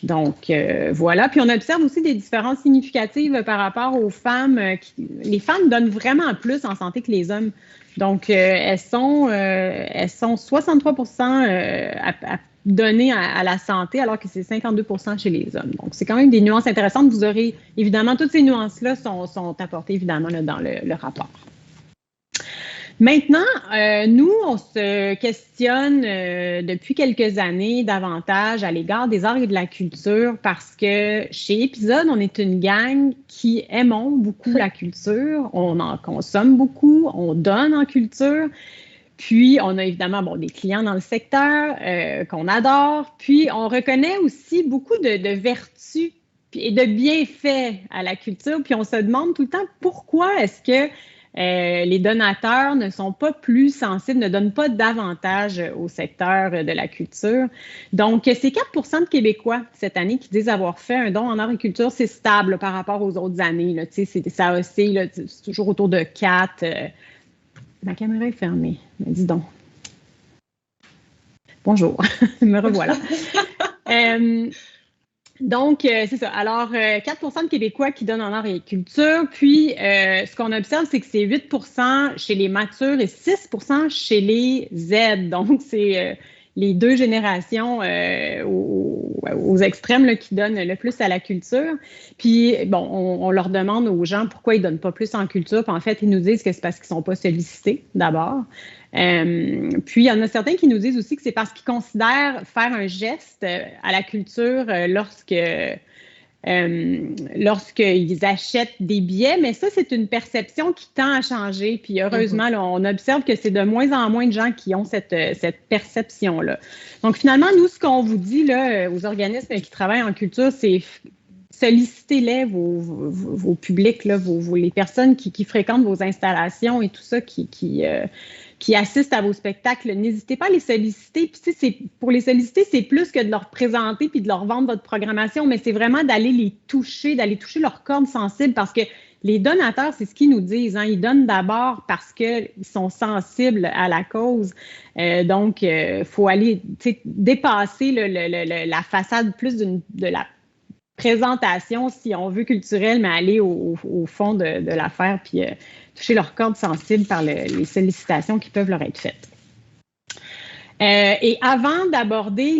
S2: Donc, voilà. Puis, on observe aussi des différences significatives par rapport aux femmes. Les femmes donnent vraiment plus en santé que les hommes. Donc, elles sont 63% à donner à la santé, alors que c'est 52% chez les hommes. Donc, c'est quand même des nuances intéressantes. Vous aurez, évidemment, toutes ces nuances-là sont apportées, évidemment, là, dans le rapport. Maintenant, nous, on se questionne depuis quelques années davantage à l'égard des arts et de la culture parce que chez Épisode, on est une gang qui aimons beaucoup la culture, on en consomme beaucoup, on donne en culture. Puis, on a évidemment des clients dans le secteur qu'on adore. Puis, on reconnaît aussi beaucoup de vertus et de bienfaits à la culture. Puis, on se demande tout le temps pourquoi est-ce que les donateurs ne sont pas plus sensibles, ne donnent pas davantage au secteur de la culture. Donc, c'est 4% de Québécois cette année qui disent avoir fait un don en art et culture. C'est stable par rapport aux autres années. Là, ça oscille, c'est toujours autour de 4. Ma caméra est fermée. Mais dis donc. Bonjour, me revoilà. Donc, c'est ça. Alors, 4% de Québécois qui donnent en art et culture. Puis, ce qu'on observe, c'est que c'est 8% chez les matures et 6% chez les Z. Donc, c'est les deux générations aux extrêmes là, qui donnent le plus à la culture. Puis, bon, on leur demande aux gens pourquoi ils ne donnent pas plus en culture. Puis, en fait, ils nous disent que c'est parce qu'ils ne sont pas sollicités, d'abord. Puis, il y en a certains qui nous disent aussi que c'est parce qu'ils considèrent faire un geste à la culture lorsqu'ils achètent des billets, mais ça, c'est une perception qui tend à changer. Puis heureusement, là, on observe que c'est de moins en moins de gens qui ont cette perception-là. Donc finalement, nous, ce qu'on vous dit là, aux organismes qui travaillent en culture, c'est sollicitez-les, vos publics, là, les personnes qui fréquentent vos installations et tout ça, qui assistent à vos spectacles, n'hésitez pas à les solliciter. Puis, tu sais, pour les solliciter, c'est plus que de leur présenter puis de leur vendre votre programmation, mais c'est vraiment d'aller les toucher, d'aller toucher leurs cordes sensibles parce que les donateurs, c'est ce qu'ils nous disent. Hein, ils donnent d'abord parce qu'ils sont sensibles à la cause. Donc, il faut aller dépasser la façade plus de la présentation, si on veut, culturelle, mais aller au fond de l'affaire puis toucher leurs cordes sensibles par les sollicitations qui peuvent leur être faites. Et avant d'aborder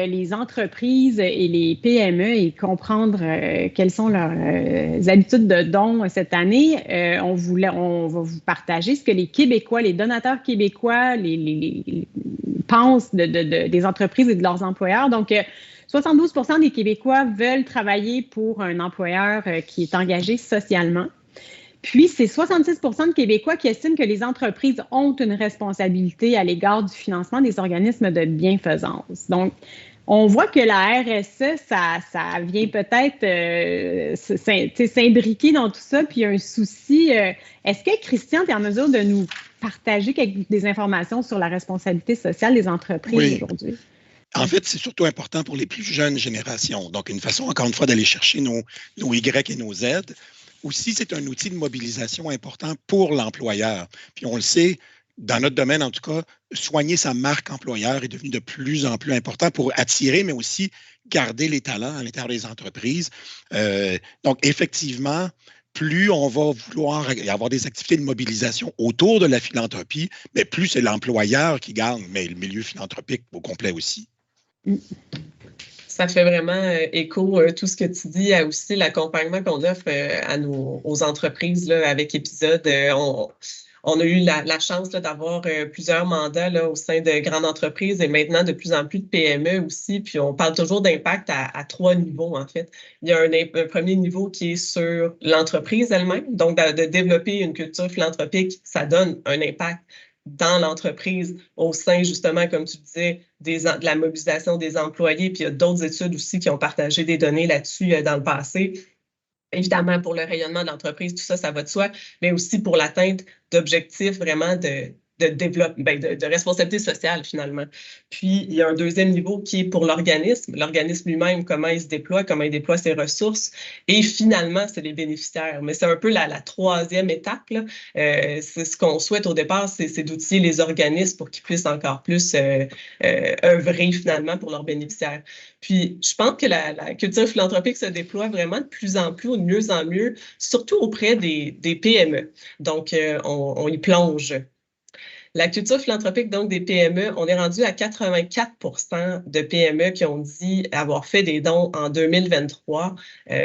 S2: les entreprises et les PME et comprendre quelles sont leurs habitudes de dons cette année, on va vous partager ce que les Québécois, les donateurs québécois, pensent des entreprises et de leurs employeurs. Donc, 72% des Québécois veulent travailler pour un employeur qui est engagé socialement. Puis, c'est 66% de Québécois qui estiment que les entreprises ont une responsabilité à l'égard du financement des organismes de bienfaisance. Donc, on voit que la RSE, ça vient peut-être s'imbriquer dans tout ça, puis il y a un souci. Est-ce que, Christian, tu es en mesure de nous partager des informations sur la responsabilité sociale des entreprises aujourd'hui?
S3: En fait, c'est surtout important pour les plus jeunes générations. Donc, une façon, encore une fois, d'aller chercher nos Y et nos Z. Aussi, c'est un outil de mobilisation important pour l'employeur. Puis, on le sait, dans notre domaine, en tout cas, soigner sa marque employeur est devenu de plus en plus important pour attirer, mais aussi garder les talents à l'intérieur des entreprises. Donc, effectivement, plus on va vouloir avoir des activités de mobilisation autour de la philanthropie, mais plus c'est l'employeur qui gagne, mais le milieu philanthropique au complet aussi.
S1: Ça fait vraiment écho, tout ce que tu dis, à aussi l'accompagnement qu'on offre aux entreprises là, avec Épisode. On a eu la chance d'avoir plusieurs mandats là, au sein de grandes entreprises et maintenant de plus en plus de PME aussi. Puis on parle toujours d'impact à 3 niveaux, en fait. Il y a un premier niveau qui est sur l'entreprise elle-même. Donc, de développer une culture philanthropique, ça donne un impact dans l'entreprise, au sein, justement, comme tu disais, de la mobilisation des employés. Puis il y a d'autres études aussi qui ont partagé des données là-dessus dans le passé. Évidemment, pour le rayonnement de l'entreprise, tout ça, ça va de soi, mais aussi pour l'atteinte d'objectifs vraiment de développement, de responsabilité sociale, finalement. Puis, il y a un deuxième niveau qui est pour l'organisme lui-même, comment il se déploie, comment il déploie ses ressources. Et finalement, c'est les bénéficiaires. Mais c'est un peu la troisième étape, là. C'est ce qu'on souhaite au départ, c'est d'outiller les organismes pour qu'ils puissent encore plus œuvrer, finalement, pour leurs bénéficiaires. Puis, je pense que la culture philanthropique se déploie vraiment de plus en plus, de mieux en mieux, surtout auprès des PME. Donc, on y plonge. La culture philanthropique, donc, des PME, on est rendu à 84% de PME qui ont dit avoir fait des dons en 2023.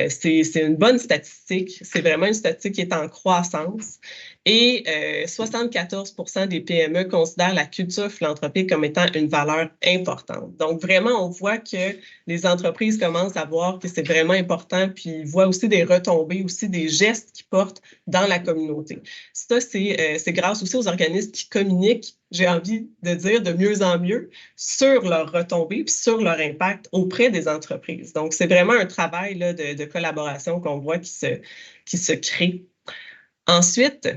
S1: C'est une bonne statistique. C'est vraiment une statistique qui est en croissance. Et 74% des PME considèrent la culture philanthropique comme étant une valeur importante. Donc, vraiment, on voit que les entreprises commencent à voir que c'est vraiment important, puis ils voient aussi des retombées, aussi des gestes qui portent dans la communauté. Ça, c'est grâce aussi aux organismes qui communiquent, j'ai envie de dire, de mieux en mieux sur leurs retombées puis sur leur impact auprès des entreprises. Donc, c'est vraiment un travail là, de collaboration qu'on voit qui se crée. Ensuite,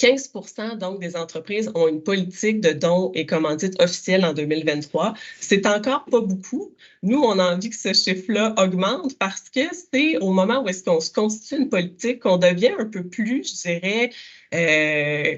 S1: 15% donc des entreprises ont une politique de dons et commandites officielle en 2023. C'est encore pas beaucoup. Nous, on a envie que ce chiffre-là augmente parce que c'est au moment où est-ce qu'on se constitue une politique qu'on devient un peu plus, je dirais,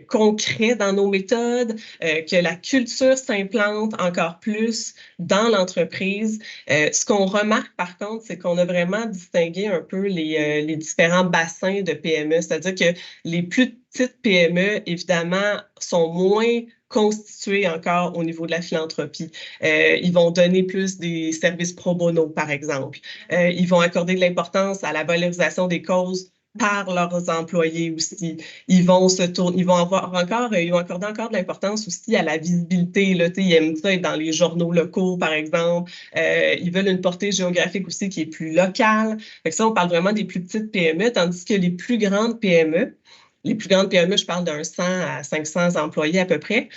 S1: concret dans nos méthodes, que la culture s'implante encore plus dans l'entreprise. Ce qu'on remarque, par contre, c'est qu'on a vraiment distingué un peu les différents bassins de PME, c'est-à-dire que les plus petites PME, évidemment, sont moins constituées encore au niveau de la philanthropie. Ils vont donner plus des services pro bono, par exemple. Ils vont accorder de l'importance à la valorisation des causes par leurs employés aussi. Ils vont accorder encore de l'importance aussi à la visibilité. Là, ils aiment ça être dans les journaux locaux, par exemple. Ils veulent une portée géographique aussi qui est plus locale. Fait que ça, on parle vraiment des plus petites PME, tandis que les plus grandes PME, je parle d'un 100 à 500 employés à peu près,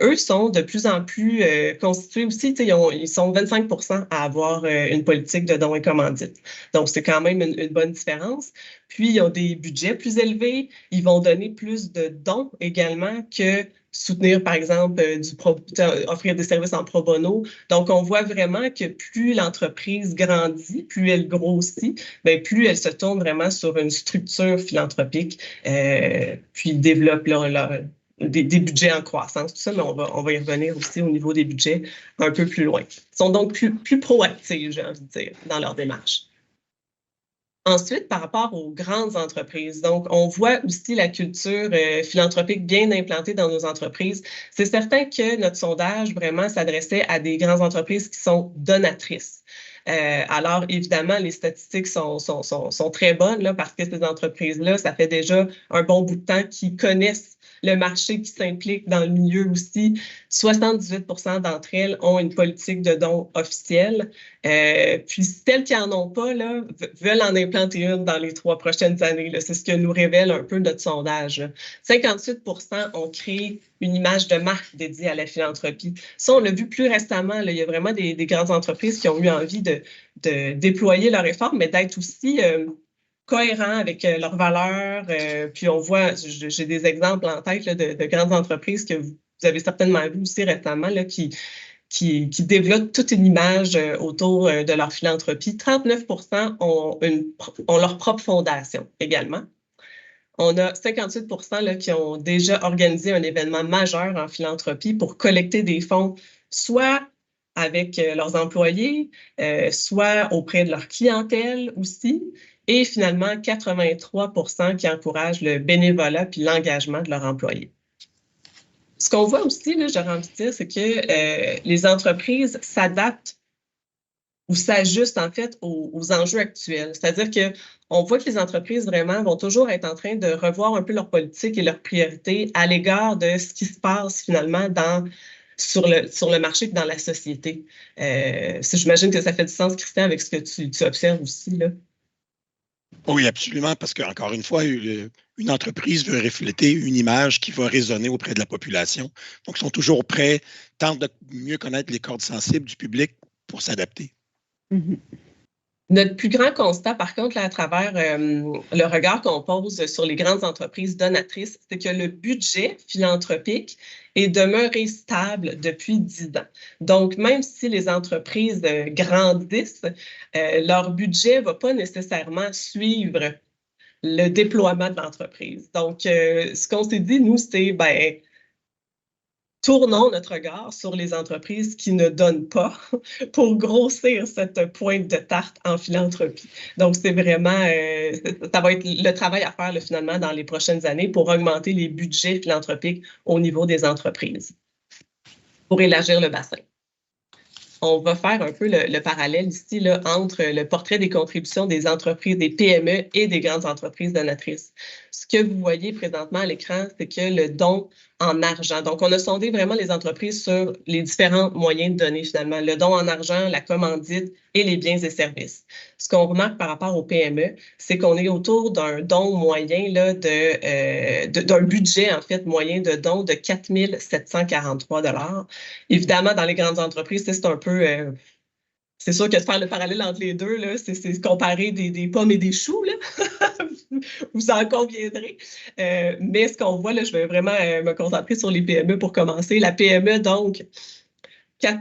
S1: eux sont de plus en plus constitués aussi, ils sont 25% à avoir une politique de dons et commandites. Donc, c'est quand même une bonne différence. Puis, ils ont des budgets plus élevés. Ils vont donner plus de dons également que soutenir, par exemple, offrir des services en pro bono. Donc, on voit vraiment que plus l'entreprise grandit, plus elle grossit, bien, plus elle se tourne vraiment sur une structure philanthropique, puis développe des budgets en croissance, tout ça, mais on va y revenir aussi au niveau des budgets un peu plus loin. Ils sont donc plus proactifs, j'ai envie de dire, dans leur démarche. Ensuite, par rapport aux grandes entreprises, donc on voit aussi la culture philanthropique bien implantée dans nos entreprises. C'est certain que notre sondage vraiment s'adressait à des grandes entreprises qui sont donatrices. Alors, évidemment, les statistiques sont très bonnes là, parce que ces entreprises-là, ça fait déjà un bon bout de temps qu'ils connaissent le marché, qui s'implique dans le milieu aussi. 78% d'entre elles ont une politique de dons officielle. Puis celles qui n'en ont pas, là, veulent en implanter une dans les 3 prochaines années. C'est ce que nous révèle un peu notre sondage. Là. 58% ont créé une image de marque dédiée à la philanthropie. Ça, on l'a vu plus récemment. Là, il y a vraiment des grandes entreprises qui ont eu envie de déployer leur effort, mais d'être aussi cohérents avec leurs valeurs. Puis on voit, j'ai des exemples en tête là, de grandes entreprises que vous avez certainement vu aussi récemment là, qui développent toute une image autour de leur philanthropie. 39% ont leur propre fondation également. On a 58 là, qui ont déjà organisé un événement majeur en philanthropie pour collecter des fonds, soit avec leurs employés, soit auprès de leur clientèle aussi. Et finalement, 83 qui encouragent le bénévolat puis l'engagement de leurs employés. Ce qu'on voit aussi, là, j'aurais envie de dire, c'est que les entreprises s'adaptent ou s'ajustent en fait aux enjeux actuels. C'est-à-dire qu'on voit que les entreprises vraiment vont toujours être en train de revoir un peu leur politique et leurs priorités à l'égard de ce qui se passe finalement sur le marché et dans la société. J'imagine que ça fait du sens, Christian, avec ce que tu observes aussi, là.
S3: Oui, absolument, parce qu'encore une fois, une entreprise veut refléter une image qui va résonner auprès de la population. Donc, ils sont toujours prêts, tentent de mieux connaître les cordes sensibles du public pour s'adapter.
S2: Mm-hmm.
S1: Notre plus grand constat, par contre, là, à travers le regard qu'on pose sur les grandes entreprises donatrices, c'est que le budget philanthropique est demeuré stable depuis 10 ans. Donc, même si les entreprises grandissent, leur budget ne va pas nécessairement suivre le déploiement de l'entreprise. Donc, ce qu'on s'est dit, nous, c'est, tournons notre regard sur les entreprises qui ne donnent pas pour grossir cette pointe de tarte en philanthropie. Donc, c'est vraiment, ça va être le travail à faire là, finalement dans les prochaines années pour augmenter les budgets philanthropiques au niveau des entreprises, pour élargir le bassin. On va faire un peu le parallèle ici là, entre le portrait des contributions des entreprises, des PME et des grandes entreprises donatrices. Ce que vous voyez présentement à l'écran, c'est que le don en argent. Donc, on a sondé vraiment les entreprises sur les différents moyens de donner finalement. Le don en argent, la commandite et les biens et services. Ce qu'on remarque par rapport aux PME, c'est qu'on est autour d'un don moyen, là, d'un budget en fait moyen de don de 4 743 $. Évidemment, dans les grandes entreprises, c'est un peu... c'est sûr que de faire le parallèle entre les deux, là, c'est comparer des pommes et des choux, là. Vous en conviendrez. Mais ce qu'on voit, là, je vais vraiment me concentrer sur les PME pour commencer. La PME, donc, 4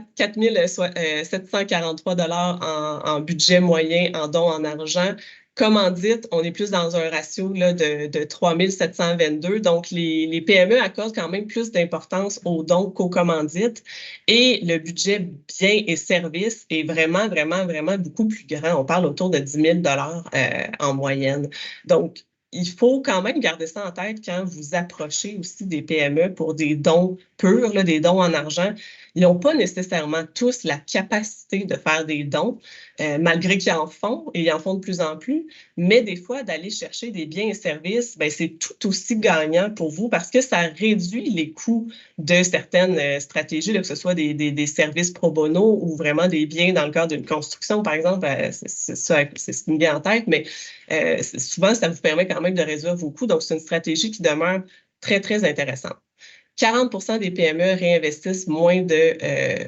S1: 743 $ en budget moyen, en dons en argent. Commandite, on est plus dans un ratio là, de 3 722. Donc, les PME accordent quand même plus d'importance aux dons qu'aux commandites. Et le budget biens et services est vraiment, vraiment, vraiment beaucoup plus grand. On parle autour de 10 000 $ en moyenne. Donc, il faut quand même garder ça en tête quand vous approchez aussi des PME pour des dons purs, là, des dons en argent. Ils n'ont pas nécessairement tous la capacité de faire des dons, malgré qu'ils en font, et ils en font de plus en plus. Mais des fois, d'aller chercher des biens et services, c'est tout aussi gagnant pour vous parce que ça réduit les coûts de certaines stratégies, là, que ce soit des services pro bono ou vraiment des biens dans le cadre d'une construction, par exemple. C'est ce qui me vient en tête, mais souvent, ça vous permet quand même de réduire vos coûts. Donc, c'est une stratégie qui demeure très, très intéressante. 40 des PME réinvestissent moins de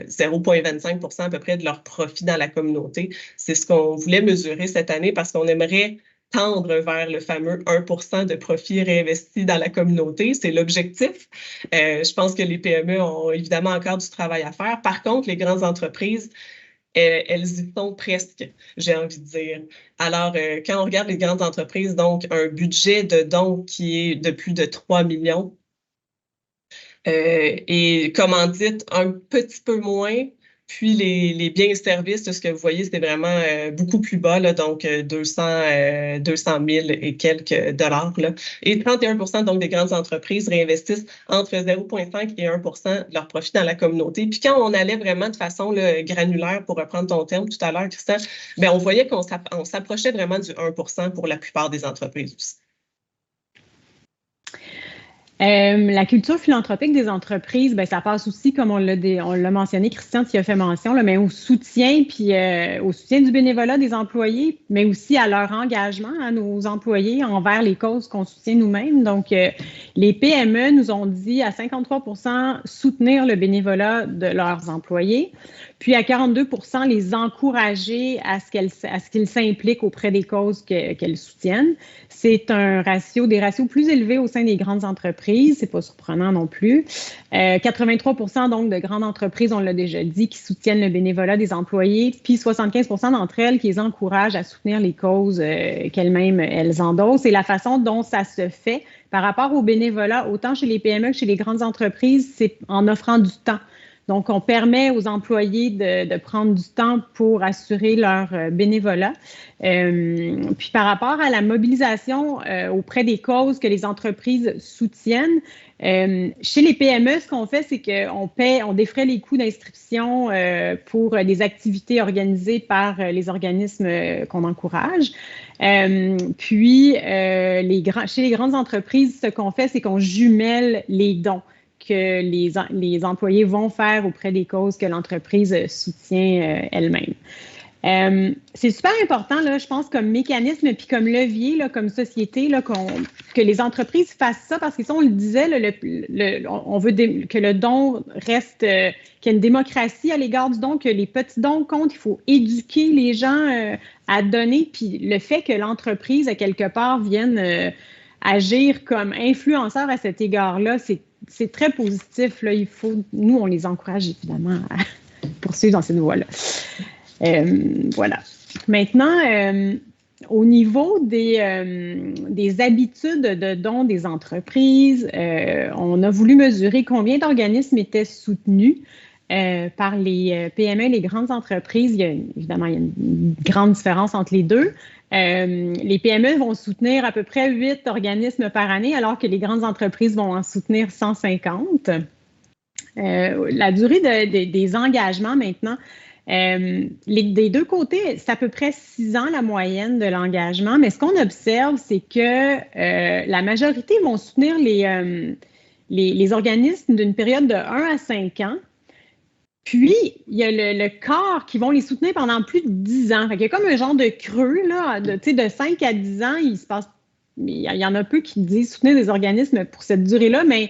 S1: 0,25 à peu près de leur profit dans la communauté. C'est ce qu'on voulait mesurer cette année parce qu'on aimerait tendre vers le fameux 1 de profit réinvesti dans la communauté. C'est l'objectif. Je pense que les PME ont évidemment encore du travail à faire. Par contre, les grandes entreprises, elles y sont presque, j'ai envie de dire. Alors, quand on regarde les grandes entreprises, donc un budget de dons qui est de plus de 3 millions, et commandite un petit peu moins, puis les biens et services, ce que vous voyez, c'est vraiment beaucoup plus bas, là, donc 200 000 et quelques dollars. Là. Et 31 donc des grandes entreprises réinvestissent entre 0,5 et 1 de leur profit dans la communauté. Puis quand on allait vraiment de façon là, granulaire, pour reprendre ton terme tout à l'heure, Christian, on voyait qu'on s'approchait vraiment du 1 pour la plupart des entreprises aussi.
S2: La culture philanthropique des entreprises, ça passe aussi, comme on l'a mentionné, Christian, tu y as fait mention, là, mais au soutien du bénévolat des employés, mais aussi à leur engagement à nos employés envers les causes qu'on soutient nous-mêmes. Donc, les PME nous ont dit à 53 soutenir le bénévolat de leurs employés, puis à 42 les encourager à ce qu'ils s'impliquent auprès des causes qu'elles soutiennent. C'est des ratios plus élevés au sein des grandes entreprises. entreprises, c'est pas surprenant non plus. 83% donc de grandes entreprises, on l'a déjà dit, qui soutiennent le bénévolat des employés, puis 75% d'entre elles qui les encouragent à soutenir les causes qu'elles-mêmes elles endossent. Et la façon dont ça se fait par rapport au bénévolat, autant chez les PME que chez les grandes entreprises, c'est en offrant du temps. Donc, on permet aux employés de prendre du temps pour assurer leur bénévolat. Puis, par rapport à la mobilisation auprès des causes que les entreprises soutiennent, chez les PME, ce qu'on fait, c'est qu'on défraie les coûts d'inscription pour des activités organisées par les organismes qu'on encourage. Puis, chez les grandes entreprises, ce qu'on fait, c'est qu'on jumelle les dons que les employés vont faire auprès des causes que l'entreprise soutient elle-même. C'est super important, là, je pense, comme mécanisme puis comme levier, là, comme société, là, que les entreprises fassent ça parce que ça, on le disait, là, on veut que le don reste, qu'il y ait une démocratie à l'égard du don, que les petits dons comptent, il faut éduquer les gens à donner, puis le fait que l'entreprise, à quelque part, vienne agir comme influenceur à cet égard-là, c'est très positif. Là. Nous, on les encourage évidemment à poursuivre dans cette voie-là. Voilà. Maintenant, au niveau des habitudes de dons des entreprises, on a voulu mesurer combien d'organismes étaient soutenus par les PME et les grandes entreprises. Évidemment, il y a une grande différence entre les deux. Les PME vont soutenir à peu près 8 organismes par année, alors que les grandes entreprises vont en soutenir 150. La durée des engagements maintenant, des deux côtés, c'est à peu près 6 ans la moyenne de l'engagement, mais ce qu'on observe, c'est que la majorité vont soutenir les organismes d'une période de 1 à 5 ans. Puis, il y a le quart qui vont les soutenir pendant plus de 10 ans. Fait qu'il y a comme un genre de creux, là, de 5 à 10 ans, il y en a peu qui disent soutenir des organismes pour cette durée-là, mais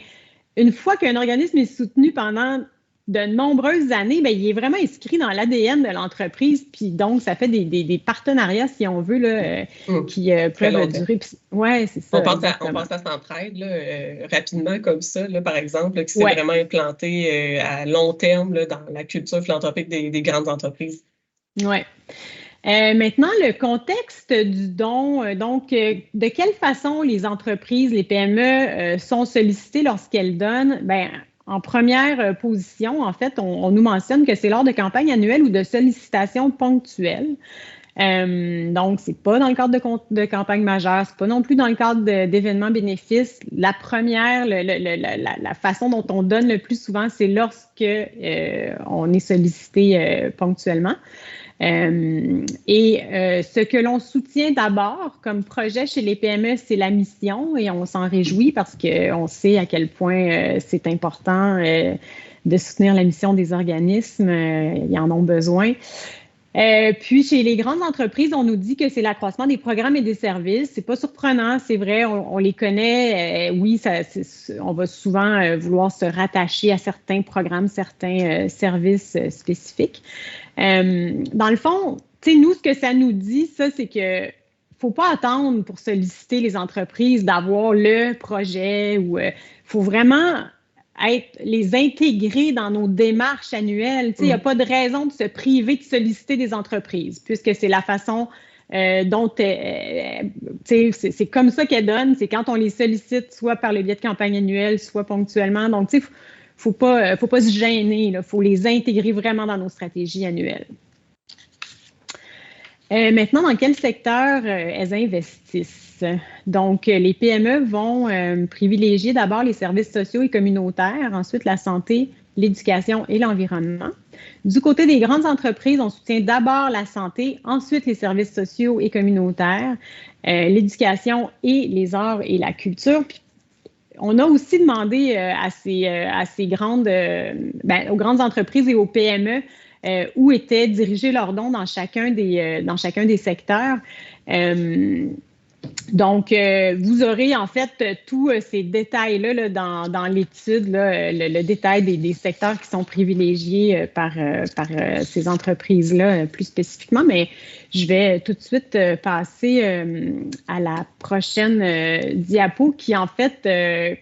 S2: une fois qu'un organisme est soutenu pendant de nombreuses années, bien, il est vraiment inscrit dans l'ADN de l'entreprise, puis donc, ça fait des partenariats, si on veut, là, qui peuvent durer. Oui, c'est ça.
S1: On pense à Centraide, là, rapidement comme ça, là, par exemple, là, qui s'est vraiment implanté à long terme là, dans la culture philanthropique des grandes entreprises.
S2: Oui. Maintenant, le contexte du don, donc, de quelle façon les entreprises, les PME sont sollicitées lorsqu'elles donnent? Bien, en première position, en fait, on nous mentionne que c'est lors de campagnes annuelles ou de sollicitations ponctuelles. Donc, c'est pas dans le cadre de campagnes majeures, c'est pas non plus dans le cadre d'événements bénéfices. La première, la façon dont on donne le plus souvent, c'est lorsque on est sollicité ponctuellement. Ce que l'on soutient d'abord comme projet chez les PME, c'est la mission et on s'en réjouit parce qu'on sait à quel point c'est important de soutenir la mission des organismes. Ils en ont besoin. Puis, chez les grandes entreprises, on nous dit que c'est l'accroissement des programmes et des services. C'est pas surprenant, c'est vrai, on les connaît. Oui, on va souvent vouloir se rattacher à certains programmes, certains services spécifiques. Dans le fond, tu sais, nous, ce que ça nous dit, ça, c'est que faut pas attendre pour solliciter les entreprises d'avoir le projet ou faut vraiment les intégrer dans nos démarches annuelles. Tu sais, il n'y a pas de raison de se priver de solliciter des entreprises puisque c'est la façon dont c'est comme ça qu'elles donnent. C'est quand on les sollicite soit par le biais de campagne annuelle, soit ponctuellement. Donc, tu sais, faut pas se gêner. Il faut les intégrer vraiment dans nos stratégies annuelles. Maintenant, dans quel secteur elles investissent? Donc, les PME vont privilégier d'abord les services sociaux et communautaires, ensuite la santé, l'éducation et l'environnement. Du côté des grandes entreprises, on soutient d'abord la santé, ensuite les services sociaux et communautaires, l'éducation et les arts et la culture. Puis, on a aussi demandé aux grandes entreprises et aux PME où étaient dirigés leurs dons dans chacun des secteurs. Donc, vous aurez en fait tous ces détails-là là, dans l'étude, le détail des secteurs qui sont privilégiés par ces entreprises-là plus spécifiquement, mais je vais tout de suite passer à la prochaine diapo qui en fait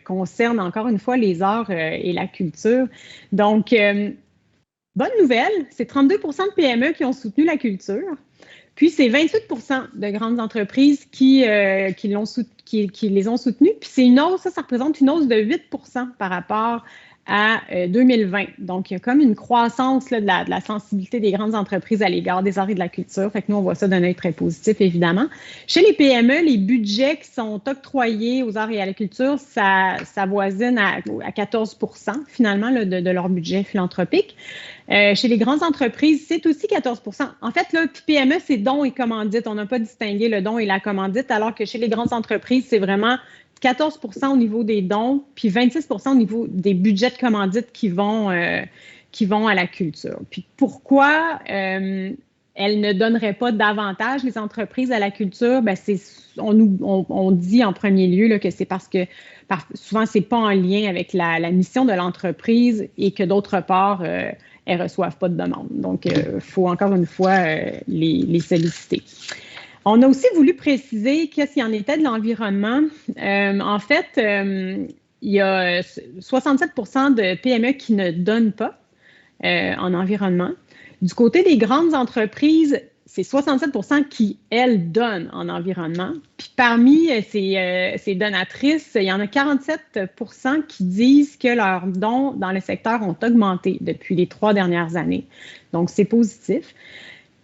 S2: concerne encore une fois les arts et la culture. Donc, bonne nouvelle, c'est 32 de PME qui ont soutenu la culture. Puis, c'est 28 de grandes entreprises qui les ont soutenues. Puis, c'est une hausse, ça représente une hausse de 8 par rapport à 2020. Donc, il y a comme une croissance là, de la sensibilité des grandes entreprises à l'égard des arts et de la culture. Fait que nous, on voit ça d'un œil très positif, évidemment. Chez les PME, les budgets qui sont octroyés aux arts et à la culture, ça voisine à 14 finalement là, de leur budget philanthropique. Chez les grandes entreprises, c'est aussi 14 En fait, là, PME, c'est dons et commandites. On n'a pas distingué le don et la commandite, alors que chez les grandes entreprises, c'est vraiment 14 au niveau des dons, puis 26 au niveau des budgets de commandite qui vont à la culture. Puis pourquoi elles ne donneraient pas davantage les entreprises à la culture? Bien, on dit en premier lieu là, que c'est parce que souvent, ce n'est pas en lien avec la mission de l'entreprise et que d'autre part, elles ne reçoivent pas de demande. Donc, il faut encore une fois les solliciter. On a aussi voulu préciser qu'est-ce qu'il en était de l'environnement. En fait, il y a 67 de PME qui ne donnent pas en environnement. Du côté des grandes entreprises, c'est 67 qui, elles, donnent en environnement. Puis parmi ces donatrices, il y en a 47 qui disent que leurs dons dans le secteur ont augmenté depuis les 3 dernières années. Donc, c'est positif.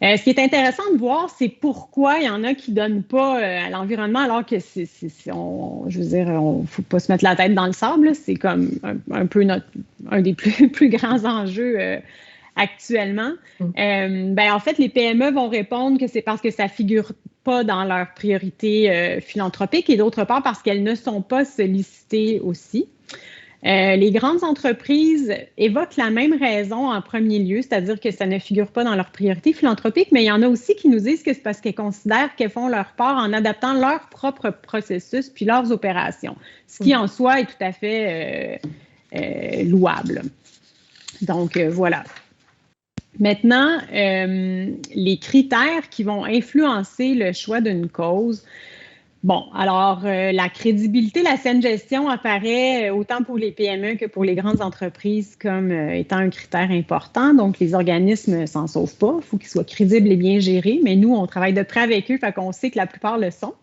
S2: Ce qui est intéressant de voir, c'est pourquoi il y en a qui ne donnent pas à l'environnement, alors que je veux dire, il ne faut pas se mettre la tête dans le sable. C'est comme un peu un des plus grands enjeux actuellement. En fait, les PME vont répondre que c'est parce que ça ne figure pas dans leurs priorités philanthropiques et d'autre part parce qu'elles ne sont pas sollicitées aussi. Les grandes entreprises évoquent la même raison en premier lieu, c'est-à-dire que ça ne figure pas dans leurs priorités philanthropiques, mais il y en a aussi qui nous disent que c'est parce qu'elles considèrent qu'elles font leur part en adaptant leur propre processus puis leurs opérations, ce qui en soi est tout à fait louable. Donc, voilà. Maintenant, les critères qui vont influencer le choix d'une cause. Bon, alors, la crédibilité, la saine gestion apparaît autant pour les PME que pour les grandes entreprises comme étant un critère important. Donc, les organismes ne s'en sauvent pas. Il faut qu'ils soient crédibles et bien gérés. Mais nous, on travaille de près avec eux, fait qu'on sait que la plupart le sont.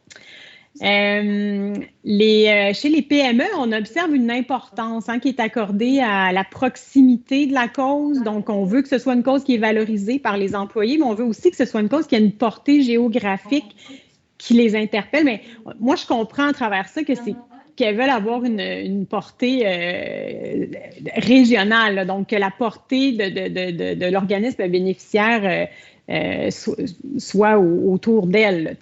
S2: Chez les PME, on observe une importance qui est accordée à la proximité de la cause. Donc, on veut que ce soit une cause qui est valorisée par les employés, mais on veut aussi que ce soit une cause qui a une portée géographique qui les interpelle. Mais moi, je comprends à travers ça qu'elles veulent avoir une portée régionale, là, donc que la portée de l'organisme bénéficiaire soit autour d'elles.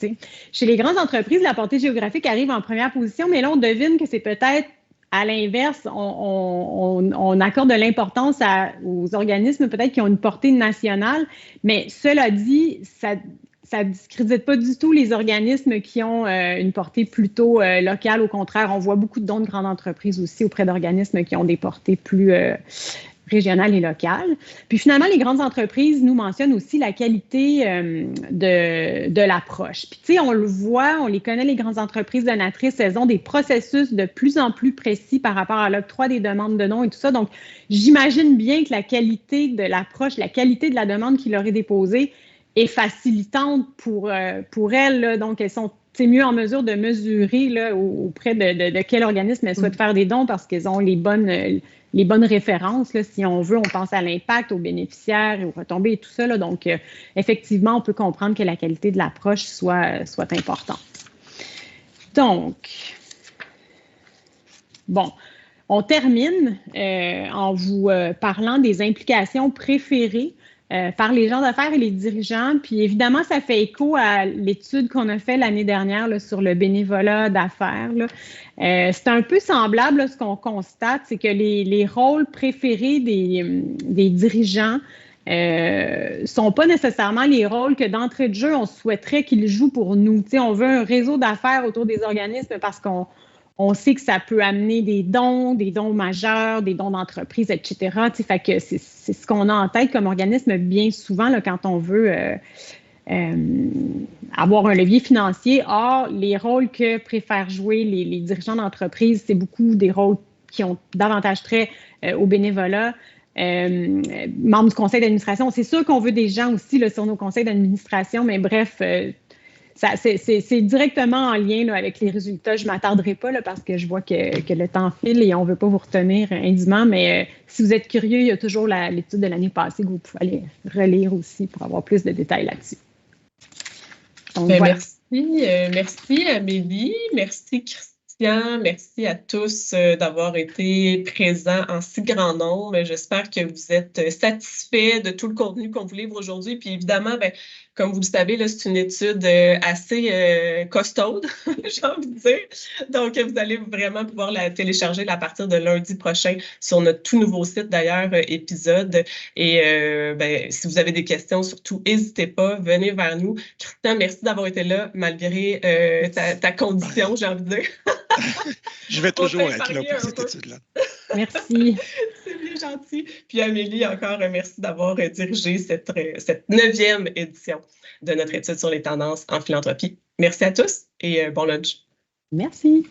S2: Chez les grandes entreprises, la portée géographique arrive en première position, mais là, on devine que c'est peut-être à l'inverse, on accorde de l'importance aux organismes peut-être qui ont une portée nationale, mais cela dit, ça ne discrédite pas du tout les organismes qui ont une portée plutôt locale. Au contraire, on voit beaucoup de dons de grandes entreprises aussi auprès d'organismes qui ont des portées plus régionales et locales. Puis finalement, les grandes entreprises nous mentionnent aussi la qualité de l'approche. Puis tu sais, on le voit, on les connaît, les grandes entreprises donatrices, elles ont des processus de plus en plus précis par rapport à l'octroi des demandes de dons et tout ça. Donc, j'imagine bien que la qualité de l'approche, la qualité de la demande qui leur est déposée est facilitante pour elles. Là. Donc, elles sont mieux en mesure de mesurer là, auprès de quel organisme elles souhaitent faire des dons parce qu'elles ont les bonnes références. Là, si on veut, on pense à l'impact, aux bénéficiaires et aux retombées et tout ça. Là. Donc, effectivement, on peut comprendre que la qualité de l'approche soit importante. Donc, bon, on termine en vous parlant des implications préférées par les gens d'affaires et les dirigeants. Puis évidemment, ça fait écho à l'étude qu'on a faite l'année dernière là, sur le bénévolat d'affaires. C'est un peu semblable, là, ce qu'on constate, c'est que les rôles préférés des dirigeants sont pas nécessairement les rôles que d'entrée de jeu, on souhaiterait qu'ils jouent pour nous. T'sais, on veut un réseau d'affaires autour des organismes parce qu'on sait que ça peut amener des dons majeurs, des dons d'entreprise, etc. Fait que c'est ce qu'on a en tête comme organisme bien souvent là, quand on veut avoir un levier financier. Or, les rôles que préfèrent jouer les dirigeants d'entreprise, c'est beaucoup des rôles qui ont davantage trait au bénévolat. Membres du conseil d'administration. C'est sûr qu'on veut des gens aussi là, sur nos conseils d'administration, mais bref, c'est directement en lien là, avec les résultats. Je ne m'attarderai pas là, parce que je vois que le temps file et on ne veut pas vous retenir indûment, mais si vous êtes curieux, il y a toujours l'étude de l'année passée que vous pouvez aller relire aussi pour avoir plus de détails là-dessus. Donc, voilà.
S1: Merci Amélie, merci Christian, merci à tous d'avoir été présents en si grand nombre. J'espère que vous êtes satisfaits de tout le contenu qu'on vous livre aujourd'hui. Puis évidemment, comme vous le savez, là, c'est une étude assez costaude, j'ai envie de dire. Donc, vous allez vraiment pouvoir la télécharger à partir de lundi prochain sur notre tout nouveau site, d'ailleurs, épisode. Et si vous avez des questions, surtout, n'hésitez pas, venez vers nous. Christian, merci d'avoir été là, malgré ta condition, j'ai envie de dire.
S3: Je vais toujours être là pour cette étude-là.
S2: Merci.
S1: C'est bien gentil. Puis Amélie, encore merci d'avoir dirigé cette 9e édition de notre étude sur les tendances en philanthropie. Merci à tous et bon lunch.
S2: Merci.